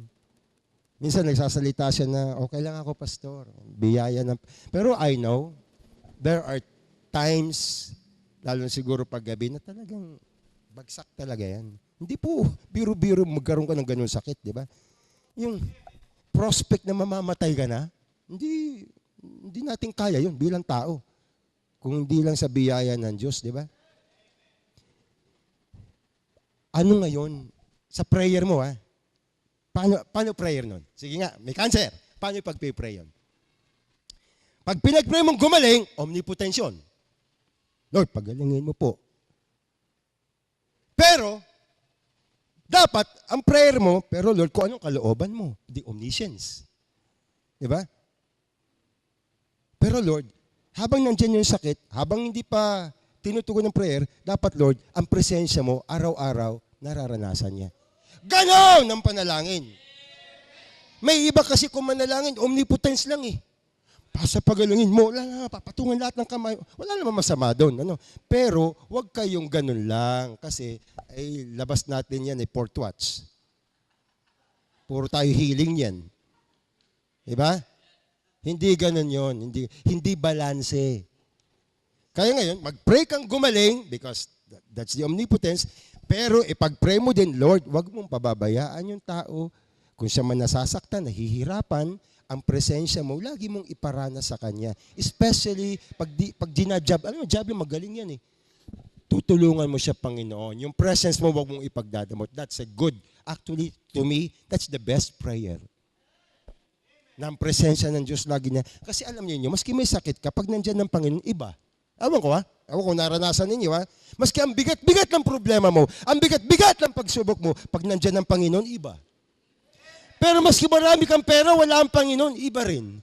S2: Minsan nagsasalita siya na, okay lang ako, pastor. Biyaya na. Pero I know, there are times, lalo siguro paggabi, na talagang bagsak talaga yan. Hindi po, biro-biro magkaroon ka ng ganun sakit, di ba? Yung prospect na mamamatay ka na, hindi natin kaya yun bilang tao. Kung hindi lang sa biyaya ng Diyos, di ba? Ano ngayon? Sa prayer mo, ha? Paano prayer nun? Sige nga, may cancer. Paano yung pag-pray yun? Pag pinag-pray mong gumaling, omnipotensyon. Lord, pagalingin mo po. Pero, dapat, ang prayer mo, pero Lord, kung anong kalooban mo? The omniscience. Diba? Pero Lord, habang nandyan yung sakit, habang hindi pa tinutugon ng prayer, dapat Lord, ang presensya mo, araw-araw, nararanasan niya. Ganon ang panalangin. May iba kasi kung manalangin, omnipotence lang eh. Sa pagalingin mo, wala na, papatungan lahat ng kamay. Wala naman masama doon. Ano? Pero, wag kayong ganun lang. Kasi, labas natin yan fourth watch. Puro tayo healing yan. Diba? Hindi ganun yon. Hindi balanse. Kaya ngayon, mag-pray kang gumaling because that's the omnipotence. Pero, ipag-pray mo din, Lord, wag mong pababayaan yung tao. Kung siya man nasasaktan, nahihirapan, ang presensya mo, lagi mong iparana sa Kanya. Especially, pag ginajab, alam mo, jab yung magaling yan eh. Tutulungan mo siya, Panginoon. Yung presence mo, wag mong ipagdadamot. That's a good, actually, to me, that's the best prayer. Na ang presensya ng Diyos lagi niya. Kasi alam niyo, maski may sakit ka, pag nandyan ng Panginoon, iba. Ewan ko ha? Ewan ko naranasan ninyo ha? Maski ang bigat-bigat ng problema mo, ang bigat-bigat ng pagsubok mo, pag nandyan ng Panginoon, iba. Pero maski marami kang pera, wala ang Panginoon, iba rin.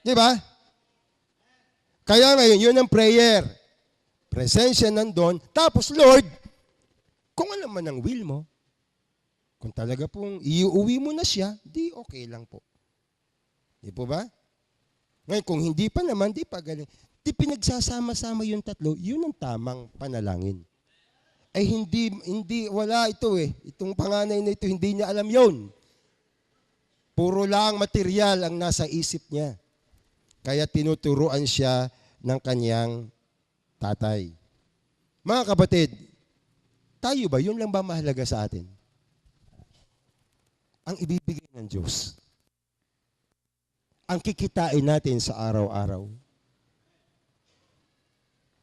S2: Di ba? Kaya ngayon, yun ang prayer. Presensya nandun. Tapos, Lord, kung alam man ang will mo, kung talaga pong iuwi mo na siya, di okay lang po. Di po ba? Ngayon, kung hindi pa naman, di pa galing. Di pinagsasama-sama yung tatlo, yun ang tamang panalangin. Ay hindi, wala ito eh. Itong panganay na ito, hindi niya alam yon. Puro lang material ang nasa isip niya. Kaya tinuturuan siya ng kanyang tatay. Mga kapatid, tayo ba, yun lang ba mahalaga sa atin? Ang ibibigay ng Diyos. Ang kikitain natin sa araw-araw.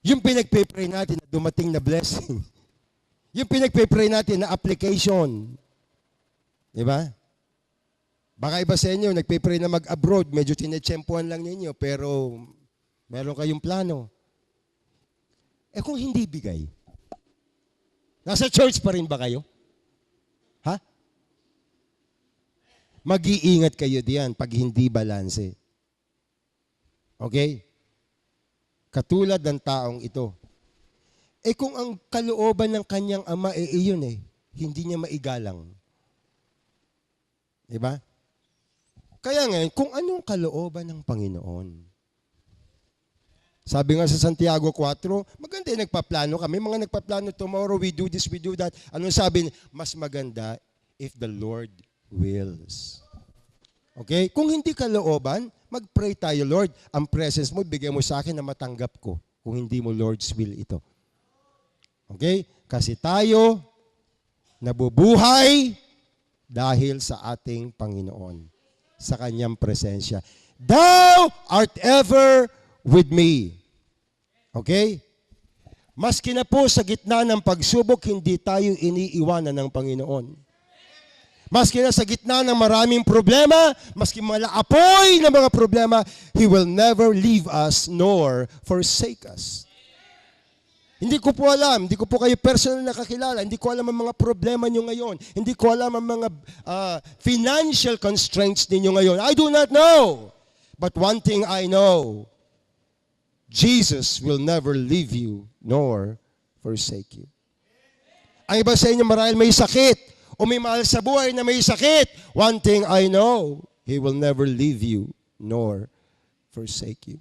S2: Yung pinagpe-pray natin na dumating na blessing. Yung pinagpe-pray natin na application. Di ba? Baka iba sa inyo, nagpe-pray na mag-abroad, medyo tinetsempuan lang ninyo, pero meron kayong plano. Eh kung hindi bigay, nasa church pa rin ba kayo? Ha? Mag-iingat kayo diyan pag hindi balanse. Okay? Katulad ng taong ito. Eh kung ang kalooban ng kanyang ama iyon hindi niya maigalang. Diba? Kaya ngayon, kung anong kalooban ng Panginoon. Sabi nga sa Santiago 4, maganda yung nagpaplano kami. Mga nagpaplano, tomorrow we do this, we do that. Anong sabi? Mas maganda if the Lord wills. Okay? Kung hindi kalooban, mag-pray tayo, Lord, ang presence mo, bigay mo sa akin na matanggap ko. Kung hindi mo Lord's will ito. Okay? Kasi tayo nabubuhay dahil sa ating Panginoon, sa kanyang presensya. Thou art ever with me. Okay? Maski na po sa gitna ng pagsubok, hindi tayo iniiwanan ng Panginoon. Maski na sa gitna ng maraming problema, maski malaapoy ng mga problema, He will never leave us nor forsake us. Hindi ko po alam, hindi ko po kayo personal nakakilala, hindi ko alam ang mga problema nyo ngayon, hindi ko alam ang mga financial constraints ninyo ngayon. I do not know. But one thing I know, Jesus will never leave you nor forsake you. Ang iba sa inyo marahil may sakit o may mahal sa buhay na may sakit. One thing I know, He will never leave you nor forsake you.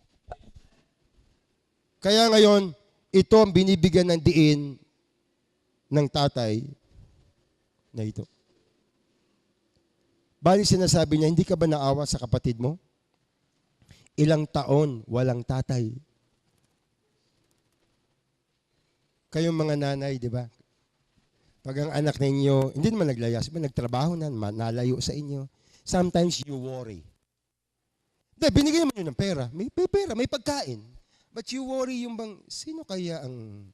S2: Kaya ngayon, ito ang binibigyan ng diin ng tatay na ito. Bali sinasabi niya, hindi ka ba naawa sa kapatid mo? Ilang taon walang tatay. Kayong mga nanay, di ba? Pag ang anak ninyo, hindi naman naglayas, nagtrabaho na, nalayo sa inyo. Sometimes you worry. Binigyan naman yun ng pera. May pera, may pagkain. But you worry yung bang, sino kaya ang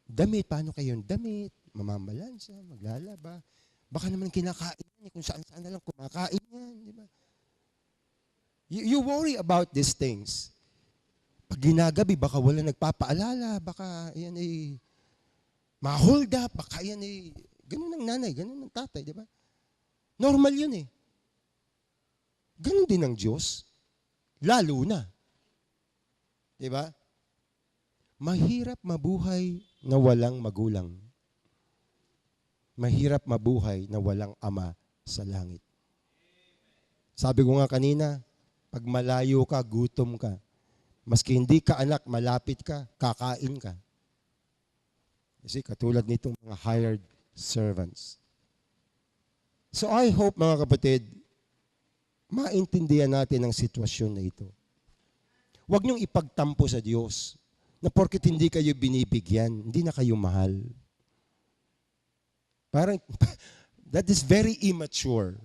S2: damit? Paano kayo yung damit? Mamamalansa, maglalaba. Baka naman kinakain yan, kung saan-saan na lang kumakain yan. Di ba? You worry about these things. Pag ginagabi, baka wala nagpapaalala, baka yan ay ma-hold up, baka yan ay, ganun ang nanay, ganun ang tatay, di ba? Normal yun eh. Ganun din ang Diyos. Lalo na. Di ba? Mahirap mabuhay na walang magulang. Mahirap mabuhay na walang ama sa langit. Sabi ko nga kanina, pag malayo ka, gutom ka. Maski hindi ka anak, malapit ka, kakain ka. Kasi katulad nitong mga hired servants. So I hope mga kapatid, maintindihan natin ang sitwasyon na ito. Huwag niyong ipagtampo sa Diyos na porket hindi kayo binibigyan, hindi na kayo mahal. Parang, that is very immature.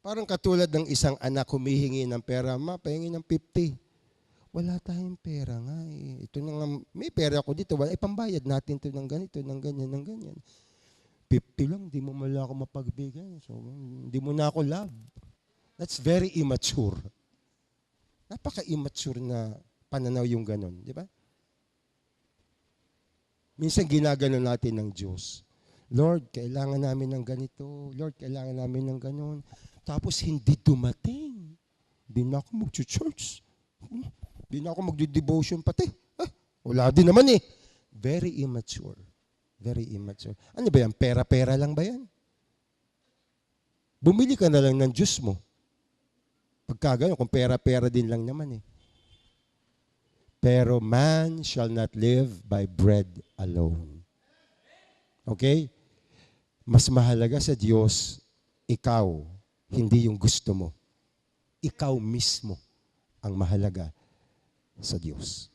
S2: Parang katulad ng isang anak humihingi ng pera, ma, pahingi ng 50. Wala tayong pera nga eh. Ito na nga, may pera ako dito, wala, pambayad natin ito ng ganito, ng ganyan, ng ganyan. 50 lang, di mo mala ako mapagbigay. So, hindi mo na ako love. That's very immature. Napaka-immature na pananaw yung ganon, di ba? Minsan ginagano natin ng Diyos. Lord, kailangan namin ng ganito. Lord, kailangan namin ng ganon. Tapos hindi dumating. Hindi na ako mag-church. Hindi na ako mag-devotion pati. Wala din naman eh. Very immature. Very immature. Ano ba yan? Pera-pera lang ba yan? Bumili ka na lang ng Diyos mo. Pagka ganun, kung pera-pera din lang naman eh. Pero man shall not live by bread alone. Okay? Mas mahalaga sa Diyos, ikaw, hindi yung gusto mo. Ikaw mismo ang mahalaga sa Diyos.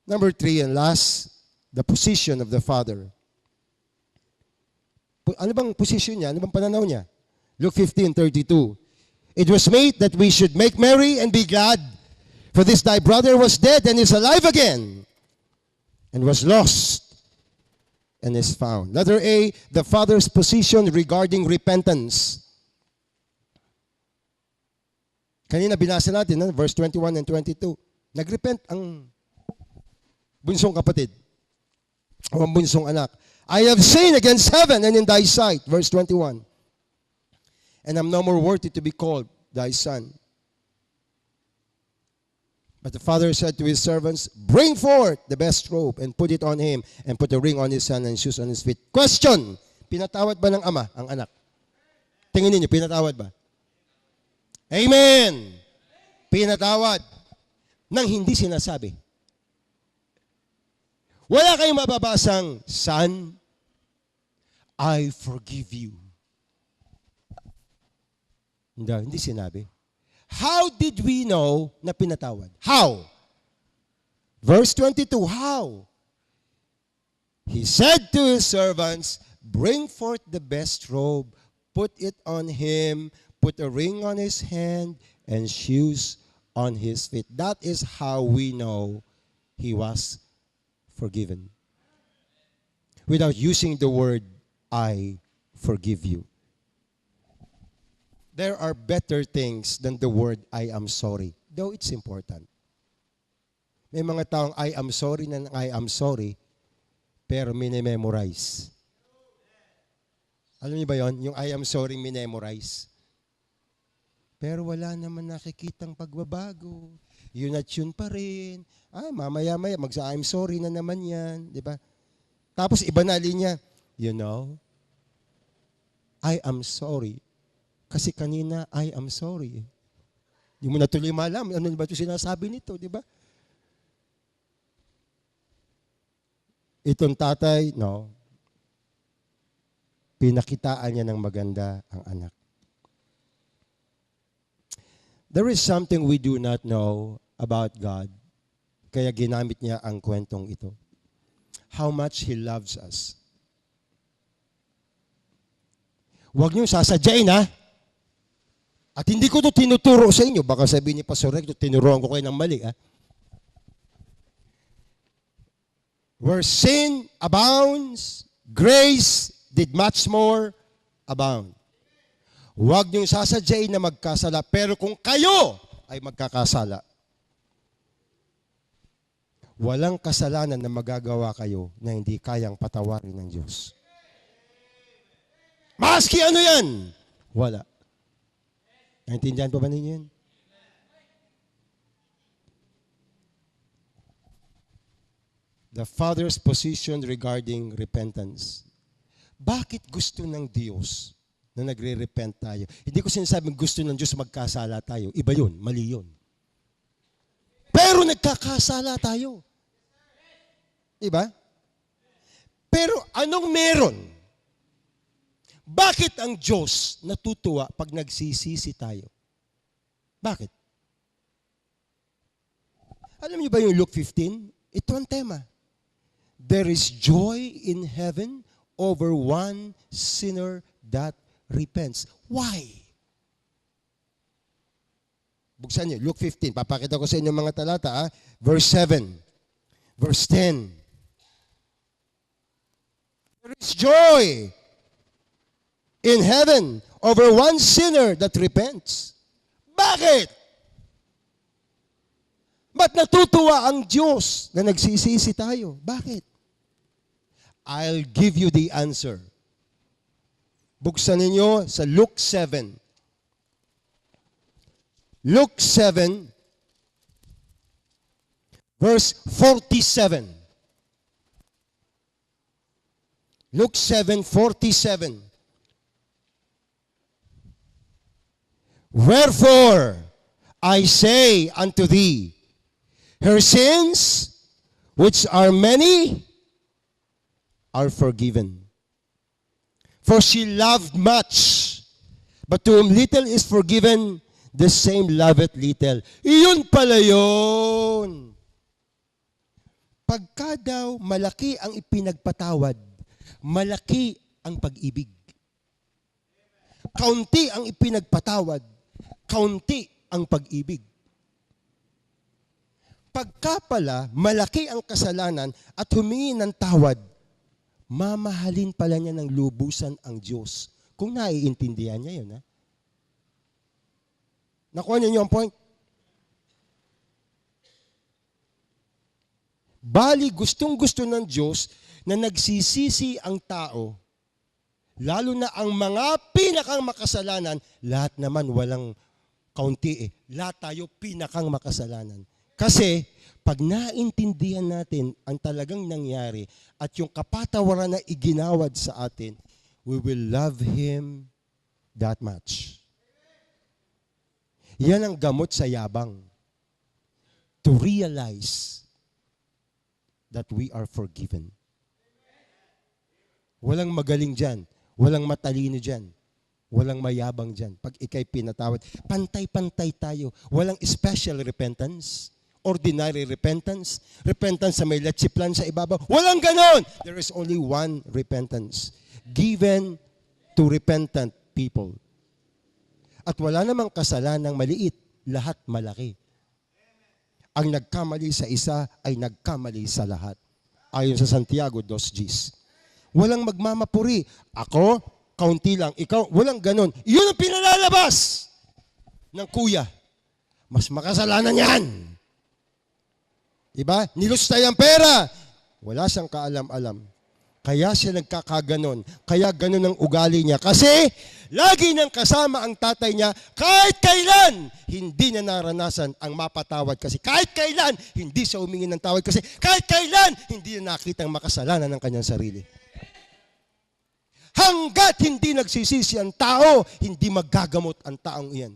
S2: Number 3 and last, the position of the Father. Ano bang position niya? Ano bang pananaw niya? Luke 15:32. It was made that we should make merry and be glad, for this thy brother was dead and is alive again, and was lost and is found. Letter A, the Father's position regarding repentance. Kanina binasa natin, verse 21 and 22. Nagrepent ang bunsong kapatid, o ang bunsong anak. I have sinned against heaven and in thy sight. Verse 21. And I'm no more worthy to be called thy son. But the father said to his servants, bring forth the best robe and put it on him, and put a ring on his hand and shoes on his feet. Question, pinatawad ba ng ama ang anak? Tingin niyo, pinatawad ba? Amen! Pinatawad nang hindi sinasabi. Wala kayong mababasang, son, I forgive you. Hindi sinabi. How did we know na pinatawad? How? Verse 22, how? He said to his servants, bring forth the best robe, put it on him, put a ring on his hand, and shoes on his feet. That is how we know he was forgiven. Without using the word, I forgive you. There are better things than the word, I am sorry. Though it's important. May mga taong, I am sorry na I am sorry, pero minememorize. Alam niyo ba yon? Yung I am sorry, minemorize. Pero wala naman nakikitang pagbabago. Yun at yun pa rin. Mamaya-maya, I'm sorry na naman yan. Di ba? Tapos iba na linya, you know, I am sorry. Kasi kanina, I am sorry. Hindi mo na tuloy malam, ano ba ito sinasabi nito, di ba? Itong tatay, no, pinakitaan niya ng maganda ang anak. There is something we do not know about God, kaya ginamit niya ang kwentong ito. How much He loves us. Huwag niyo sasadyain, ha? At hindi ko ito tinuturo sa inyo. Baka sabihin ni Pastor Recto, tinuruan ko kayo ng mali, ha? Where sin abounds, grace did much more abound. Huwag niyong sasadyain na magkasala, pero kung kayo ay magkakasala, walang kasalanan na magagawa kayo na hindi kayang patawarin ng Diyos. Maski ano yan? Wala. Naintindihan pa ba ninyo yan? The Father's position regarding repentance. Bakit gusto ng Diyos na nagre-repent tayo? Hindi ko sinasabing gusto ng Diyos magkasala tayo. Iba yun, mali yun. Pero nagkakasala tayo. Diba? Pero anong meron? Bakit ang Diyos natutuwa pag nagsisisi tayo? Bakit? Alam niyo ba yung Luke 15? Ito ang tema. There is joy in heaven over one sinner that repents. Why? Buksan niyo, Luke 15. Papakita ko sa inyo mga talata. Verse 7. Verse 10. There is joy in heaven over one sinner that repents. Bakit? Ba't natutuwa ang Diyos na nagsisisi tayo? Bakit? I'll give you the answer. Buksan ninyo sa Luke 7. Luke 7, verse 47. Luke 7:47. Wherefore, I say unto thee, her sins, which are many, are forgiven. For she loved much, but to whom little is forgiven, the same loveth little. Iyon pala yun. Pagka daw malaki ang ipinagpatawad, malaki ang pag-ibig. Kaunti ang ipinagpatawad, kaunti ang pag-ibig. Pagka pala malaki ang kasalanan at humingi ng tawad, mamahalin pala niya ng lubusan ang Diyos. Kung naiintindihan niya yun, ha? Nakuha niyo ang point? Bali, gustong-gusto ng Diyos na nagsisisi ang tao, lalo na ang mga pinakang makasalanan, lahat naman walang kaunti eh. Lahat tayo pinakang makasalanan. Kasi, pag naintindihan natin ang talagang nangyari at yung kapatawaran na iginawad sa atin, we will love Him that much. Yan ang gamot sa yabang. To realize that we are forgiven. Walang magaling dyan. Walang matalino dyan. Walang mayabang dyan. Pag ikay pinatawad, pantay-pantay tayo. Walang special repentance. Ordinary repentance. Repentance sa may letsiplan sa ibabaw. Walang ganon! There is only one repentance. Given to repentant people. At wala namang kasalanang maliit. Lahat malaki. Ang nagkamali sa isa ay nagkamali sa lahat. Ayon sa Santiago 2:10. Walang magmamapuri. Ako, kaunti lang. Ikaw, walang ganon. Iyon ang pinalalabas ng kuya. Mas makasalanan yan. Diba? Nilustay ang pera. Wala siyang kaalam-alam. Kaya siya nagkakaganon. Kaya ganon ang ugali niya. Kasi, lagi nang kasama ang tatay niya, kahit kailan, hindi niya naranasan ang mapatawad. Kasi kahit kailan, hindi siya humingi ng tawad. Kasi kahit kailan, hindi niya nakita ang makasalanan ng kanyang sarili. Hanggat hindi nagsisisi ang tao, hindi maggagamot ang taong iyan.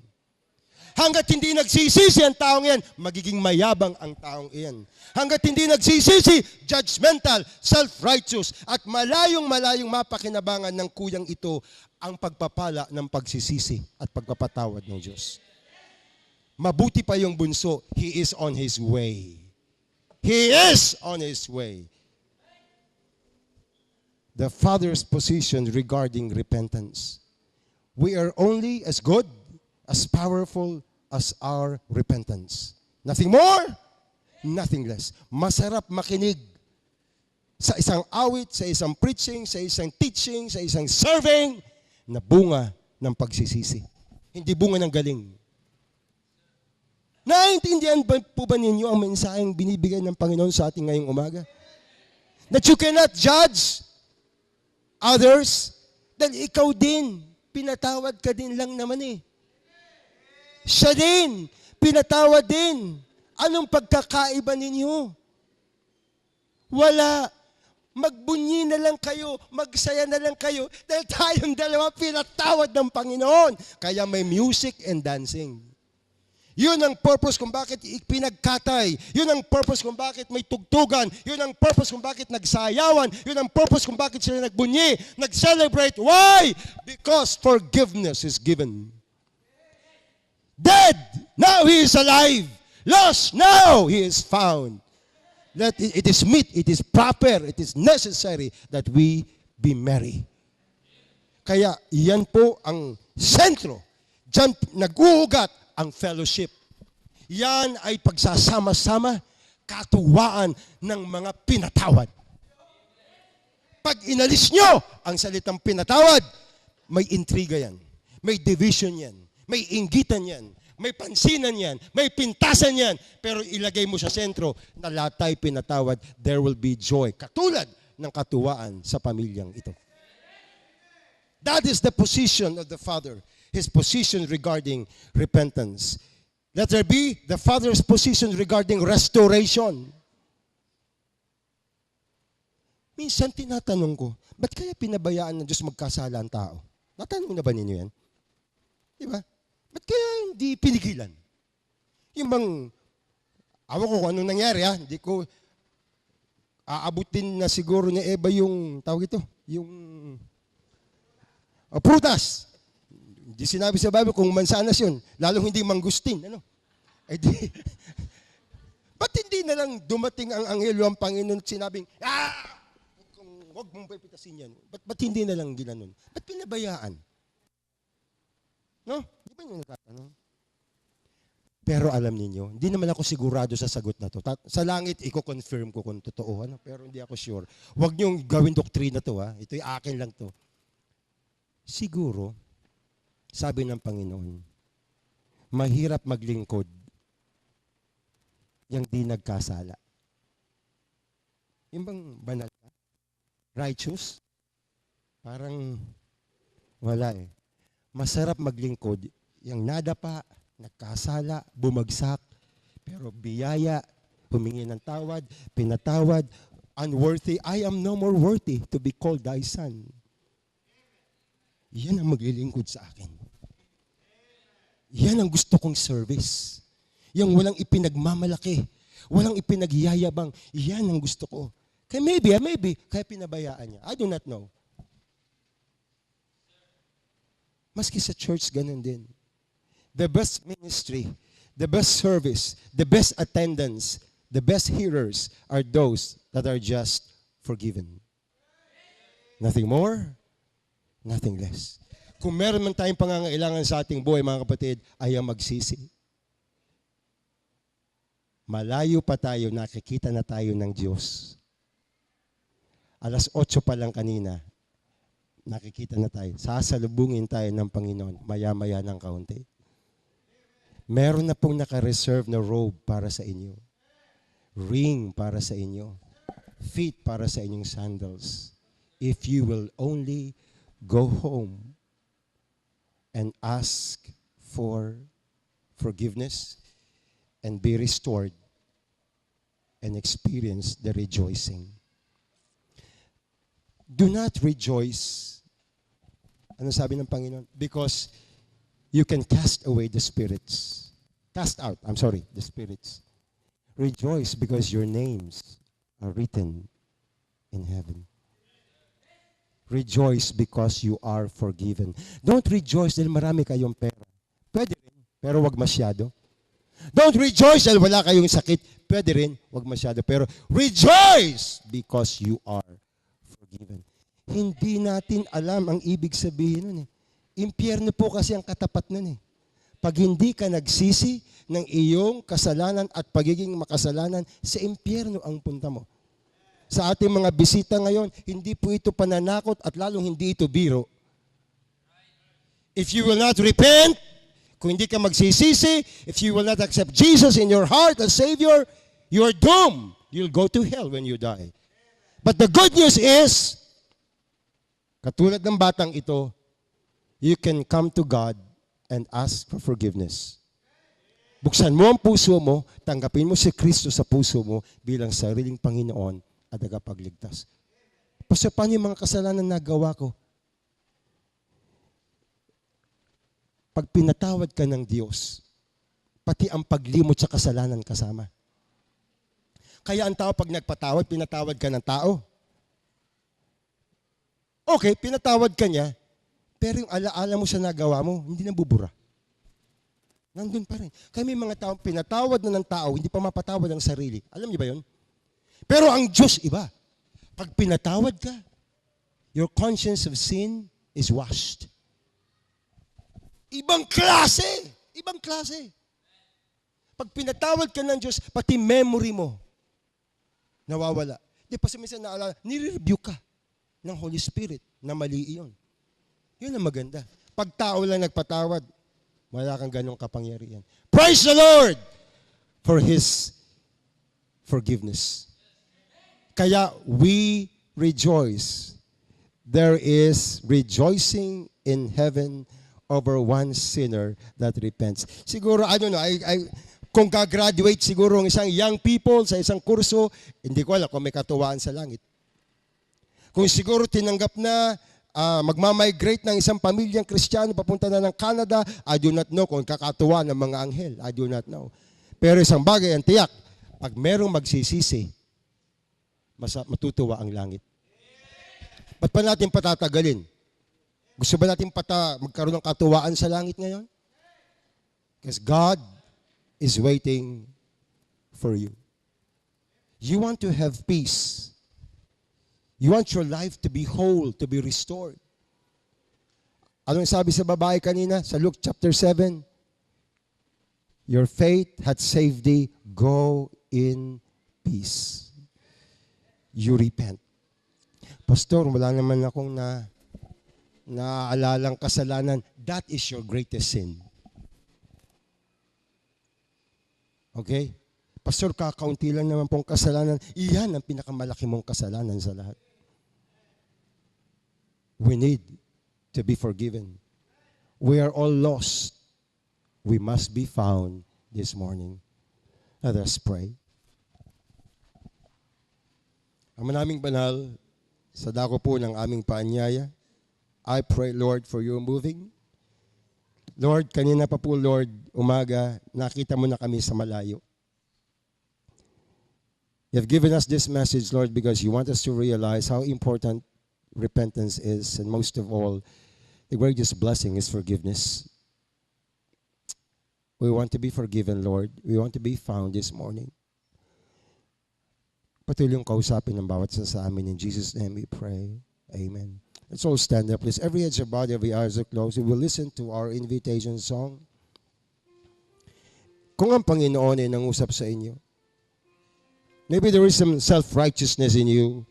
S2: Hanggat hindi nagsisisi ang taong iyan, magiging mayabang ang taong iyan. Hanggat hindi nagsisisi, judgmental, self-righteous, at malayong-malayong mapakinabangan ng kuyang ito ang pagpapala ng pagsisisi at pagpapatawad ng Diyos. Mabuti pa yung bunso, he is on his way. He is on his way. The Father's position regarding repentance. We are only as good, as powerful as our repentance. Nothing more, nothing less. Masarap makinig sa isang awit, sa isang preaching, sa isang teaching, sa isang serving na bunga ng pagsisisi. Hindi bunga ng galing. Naintindihan po ba ninyo ang mensaheng binibigay ng Panginoon sa ating ngayong umaga? That you cannot judge others, dahil ikaw din, pinatawad ka din lang naman eh. Siya din, pinatawad din. Anong pagkakaiba ninyo? Wala. Magbunyi na lang kayo, magsaya na lang kayo, dahil tayong dalawa pinatawad ng Panginoon. Kaya may music and dancing. Yun ang purpose kung bakit pinagkatay. Yun ang purpose kung bakit may tugtugan. Yun ang purpose kung bakit nagsayawan. Yun ang purpose kung bakit sila nagbunyi, nag-celebrate. Why? Because forgiveness is given. Dead, now he is alive. Lost, now he is found. It is meet, it is proper, it is necessary that we be merry. Kaya yan po ang sentro. Diyan nag-uugat ang fellowship. Yan ay pagsasama-sama, katuwaan ng mga pinatawad. Pag inalis nyo ang salitang pinatawad, may intriga yan, may division yan, may inggitan yan, may pansinan yan, may pintasan yan, pero ilagay mo sa sentro na lahat tayo pinatawad, there will be joy. Katulad ng katuwaan sa pamilyang ito. That is the position of the Father. His position regarding repentance. Let there be the Father's position regarding restoration. Minsan tinatanong ko, ba't kaya pinabayaan ng Diyos magkasala ang tao? Natanong na ba ninyo yan? Di ba? Ba't kaya hindi pinigilan? Yung bang, awan ko kung anong nangyari ha, hindi ko aabutin na siguro ni Eva yung, tawag ito, yung prutas. Hindi sinabi sa Bible kung mansanas yun, lalong hindi mangustin. Ano? Eh di, ba't hindi na lang dumating ang anghelo ang Panginoon at sinabing, huwag mong pipitasin yan. Ba't hindi na lang ginanon? Ba't pinabayaan? No? Di ba nyo natatanong? Pero alam niyo, hindi naman ako sigurado sa sagot na to. Sa langit, i-confirm ko kung totoo. Ano? Pero hindi ako sure. Huwag niyong gawin doktrina to. Ha? Ito'y akin lang to. Siguro, sabi ng Panginoon, mahirap maglingkod yung di nagkasala. Yung bang banal ka? Righteous? Parang wala eh. Masarap maglingkod yung nadapa, nagkasala, bumagsak, pero biyaya, humingi ng tawad, pinatawad, unworthy, I am no more worthy to be called thy son. Yan ang maglilingkod sa akin. Yan ang gusto kong service. Yung walang ipinagmamalaki, walang ipinagyayabang, yan ang gusto ko. Kaya maybe, kaya pinabayaan niya. I do not know. Maski sa church, ganun din. The best ministry, the best service, the best attendance, the best hearers are those that are just forgiven. Nothing more, nothing less. Kung meron man tayong pangangailangan sa ating buhay, mga kapatid, ay ang magsisi. Malayo pa tayo, nakikita na tayo ng Diyos. 8:00 pa lang kanina, nakikita na tayo. Sasalubungin tayo ng Panginoon, maya-maya ng kaunti. Meron na pong naka-reserve na robe para sa inyo. Ring para sa inyo. Feet para sa inyong sandals. If you will only go home and ask for forgiveness and be restored and experience the rejoicing. Do not rejoice. Ano sabi ng Panginoon? Because you can cast away the spirits. The spirits. Rejoice because your names are written in heaven. Rejoice because you are forgiven. Don't rejoice dahil marami kayong pera. Pwede rin, pero wag masyado. Don't rejoice dahil wala kayong sakit. Pwede rin, wag masyado. Pero rejoice because you are forgiven. Hindi natin alam ang ibig sabihin nun eh. Impyerno po kasi ang katapat nun eh. Pag hindi ka nagsisi ng iyong kasalanan at pagiging makasalanan, sa impyerno ang punta mo. Sa ating mga bisita ngayon, hindi po ito pananakot at lalong hindi ito biro. If you will not repent, kung hindi ka magsisisi, if you will not accept Jesus in your heart as Savior, you are doomed. You'll go to hell when you die. But the good news is, katulad ng batang ito, you can come to God and ask for forgiveness. Buksan mo ang puso mo, tanggapin mo si Kristo sa puso mo bilang sariling Panginoon at tagapagligtas. Pastor, paano yung mga kasalanan na nagawa ko? Pag pinatawad ka ng Diyos, pati ang paglimot sa kasalanan kasama. Kaya ang tao pag nagpatawad, pinatawad ka ng tao. Okay, pinatawad ka niya, pero yung alaala mo sa nagawa mo, hindi nabubura. Nandun pa rin. Kaya may mga taong pinatawad na ng tao, hindi pa mapatawad ang sarili. Alam niyo ba yun? Pero ang Diyos iba. Pag pinatawad ka, your conscience of sin is washed. Ibang klase! Ibang klase. Pag pinatawad ka ng Diyos, pati memory mo, nawawala. Di pa sa minsan naalala, nire-review ka ng Holy Spirit na mali iyon. Yun ang maganda. Pag tao lang nagpatawad, wala kang ganong kapangyarihan. Praise the Lord for His forgiveness. Kaya we rejoice. There is rejoicing in heaven over one sinner that repents. Siguro, I don't know, kung gagraduate siguro ang isang young people sa isang kurso, hindi ko alam kung may katuwaan sa langit. Kung siguro tinanggap na magmamigrate ng isang pamilyang Kristiyano papunta na ng Canada, I do not know kung kakatuwa ng mga anghel. I do not know. Pero isang bagay ang tiyak, pag merong magsisisi, matutuwa ang langit. Ba't pa natin patatagalin? Gusto ba natin magkaroon ng katuwaan sa langit ngayon? Because God is waiting for you. You want to have peace. You want your life to be whole, to be restored. Anong sabi sa babae kanina sa Luke chapter 7? Your faith hath saved thee. Go in peace. You repent. Pastor, wala naman akong naaalalang kasalanan. That is your greatest sin. Okay? Pastor, kakaunti lang naman pong kasalanan. Iyan ang pinakamalaki mong kasalanan sa lahat. We need to be forgiven. We are all lost. We must be found this morning. Let us pray. Ang manaming banal, sa dako po ng aming paanyaya, I pray, Lord, for your moving. Lord, kanina pa po, Lord, umaga, nakita mo na kami sa malayo. You have given us this message, Lord, because you want us to realize how important repentance is, and most of all, the greatest blessing is forgiveness. We want to be forgiven, Lord. We want to be found this morning. Patuloy yung kausapin ng bawat isa sa amin. In Jesus' name we pray. Amen. Let's all stand up, please. Every head's bowed, every eyes are closed. We will listen to our invitation song. Kung ang Panginoon ay nangusap sa inyo, maybe there is some self-righteousness in you.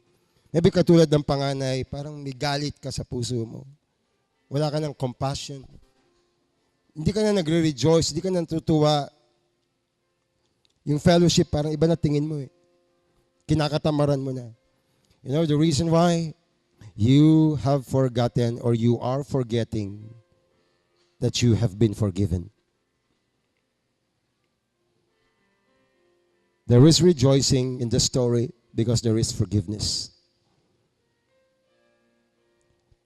S2: Maybe katulad ng panganay, parang may galit ka sa puso mo. Wala ka ng compassion. Hindi ka na nagre-rejoice, hindi ka na natutuwa. Yung fellowship, parang iba na tingin mo eh. Kinakatamaran mo na. You know the reason why? You have forgotten or you are forgetting that you have been forgiven. There is rejoicing in the story because there is forgiveness.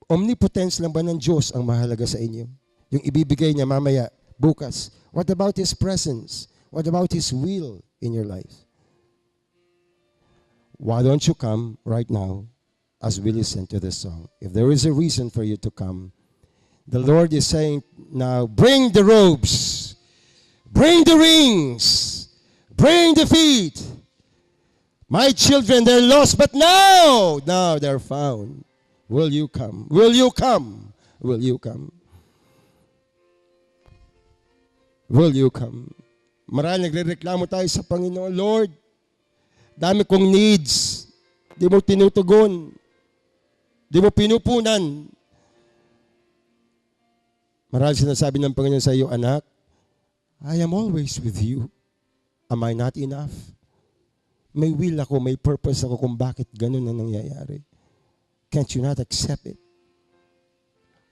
S2: Omnipotence lang ba ng Diyos ang mahalaga sa inyo? Yung ibibigay niya mamaya, bukas. What about His presence? What about His will in your life? Why don't you come right now as we listen to this song? If there is a reason for you to come, the Lord is saying now, bring the robes, bring the rings, bring the feet. My children, they're lost, but now they're found. Will you come? Will you come? Will you come? Will you come? Marami nagrereklamo tayo sa Panginoon, Lord, dami kong needs. Di mo tinutugon. Di mo pinupunan. Marami sinasabi ng Panginoon sa iyo, anak, I am always with you. Am I not enough? May will ako, may purpose ako kung bakit ganun na nangyayari. Can't you not accept it?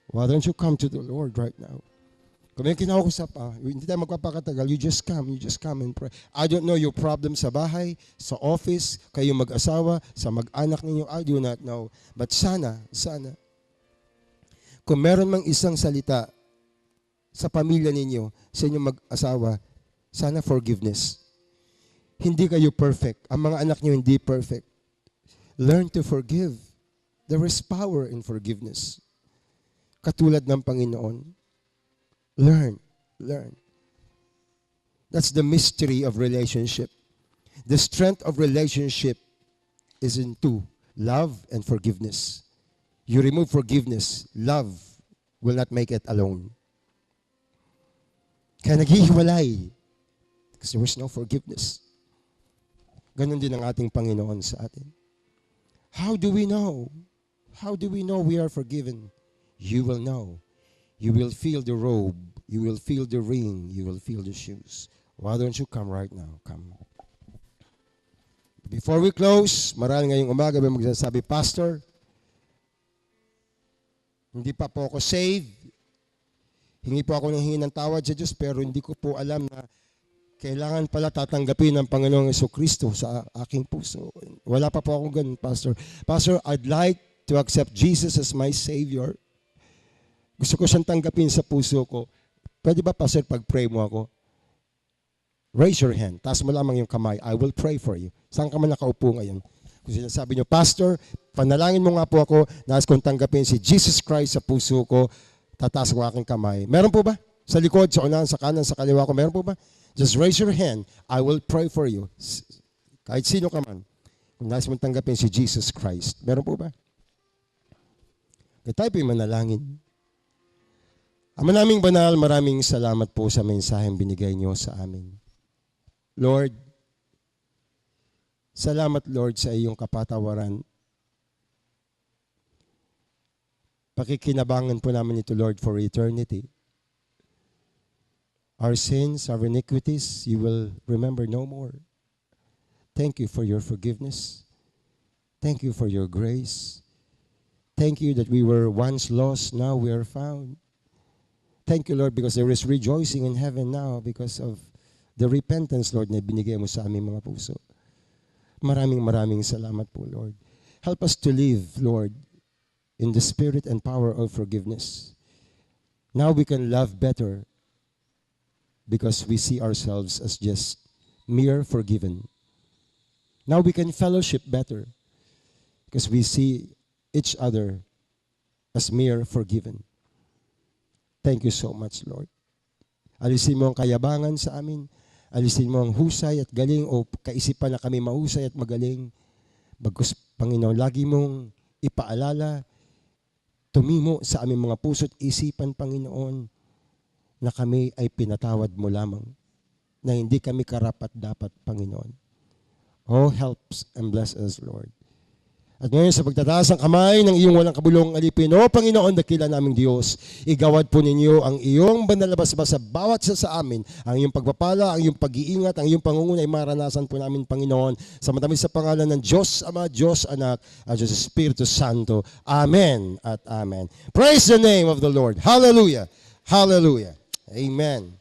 S2: Why don't you come to the Lord right now? Kung may kinakusap hindi tayo magpapakatagal, you just come and pray. I don't know your problem sa bahay, sa office, kayo mag-asawa, sa mag-anak ninyo, I do not know. But sana, kung meron mang isang salita sa pamilya ninyo, sa inyong mag-asawa, sana forgiveness. Hindi kayo perfect. Ang mga anak niyo hindi perfect. Learn to forgive. There is power in forgiveness. Katulad ng Panginoon. Learn. That's the mystery of relationship. The strength of relationship is in two, love and forgiveness. You remove forgiveness, love will not make it alone. Kaya naghihiwalay because there was no forgiveness. Ganon din ang ating Panginoon sa atin. How do we know? How do we know we are forgiven? You will know. You will feel the robe. You will feel the ring. You will feel the shoes. Why don't you come right now? Come. Before we close, marami ngayong umaga may magsasabi, Pastor, hindi pa po ako saved. Hingi po ako ng hingi ng tawad sa Diyos, pero hindi ko po alam na kailangan pala tatanggapin ng Panginoong Jesucristo sa aking puso. Wala pa po akong ganun, Pastor. Pastor, I'd like to accept Jesus as my Savior. Gusto ko siyang tanggapin sa puso ko. Pwede ba, Pastor, pag-pray mo ako? Raise your hand. Taas mo lamang yung kamay. I will pray for you. Saan ka man nakaupo ngayon? Kung sinasabi niyo, Pastor, panalangin mo nga po ako, nais kong tanggapin si Jesus Christ sa puso ko, tataas ko aking kamay. Meron po ba? Sa likod, sa unahan, sa kanan, sa kaliwa ko, meron po ba? Just raise your hand. I will pray for you. Kahit sino ka man. Kung nais mong tanggapin si Jesus Christ. Meron po ba? Kaya tayo po'y manalangin. Ama naming banal, maraming salamat po sa mensaheng binigay niyo sa amin. Lord, salamat Lord sa iyong kapatawaran. Pakikinabangan po namin ito Lord for eternity. Our sins, our iniquities, you will remember no more. Thank you for your forgiveness. Thank you for your grace. Thank you that we were once lost, now we are found. Thank you, Lord, because there is rejoicing in heaven now because of the repentance, Lord, na binigay mo sa aming mga puso. Maraming salamat po, Lord. Help us to live, Lord, in the spirit and power of forgiveness. Now we can love better because we see ourselves as just mere forgiven. Now we can fellowship better because we see each other as mere forgiven. Thank you so much, Lord. Alisin mo ang kayabangan sa amin. Alisin mo ang husay at galing o kaisipan na kami mahusay at magaling. Bagkus, Panginoon, lagi mong ipaalala, tumimo sa aming mga puso't isipan, Panginoon, na kami ay pinatawad mo lamang, na hindi kami karapat-dapat, Panginoon. Oh, helps and bless us, Lord. At ngayon sa pagtataas ng kamay ng iyong walang kabulong alipin, O Panginoon, dakila naming Diyos, igawad po ninyo ang iyong banalabas-bas sa bawat isa sa amin, ang iyong pagpapala, ang iyong pag-iingat, ang iyong pangunguna ay maranasan po namin, Panginoon, sa matamis sa pangalan ng Diyos Ama, Diyos Anak, at Diyos Espiritu Santo. Amen at Amen. Praise the name of the Lord. Hallelujah. Hallelujah. Amen.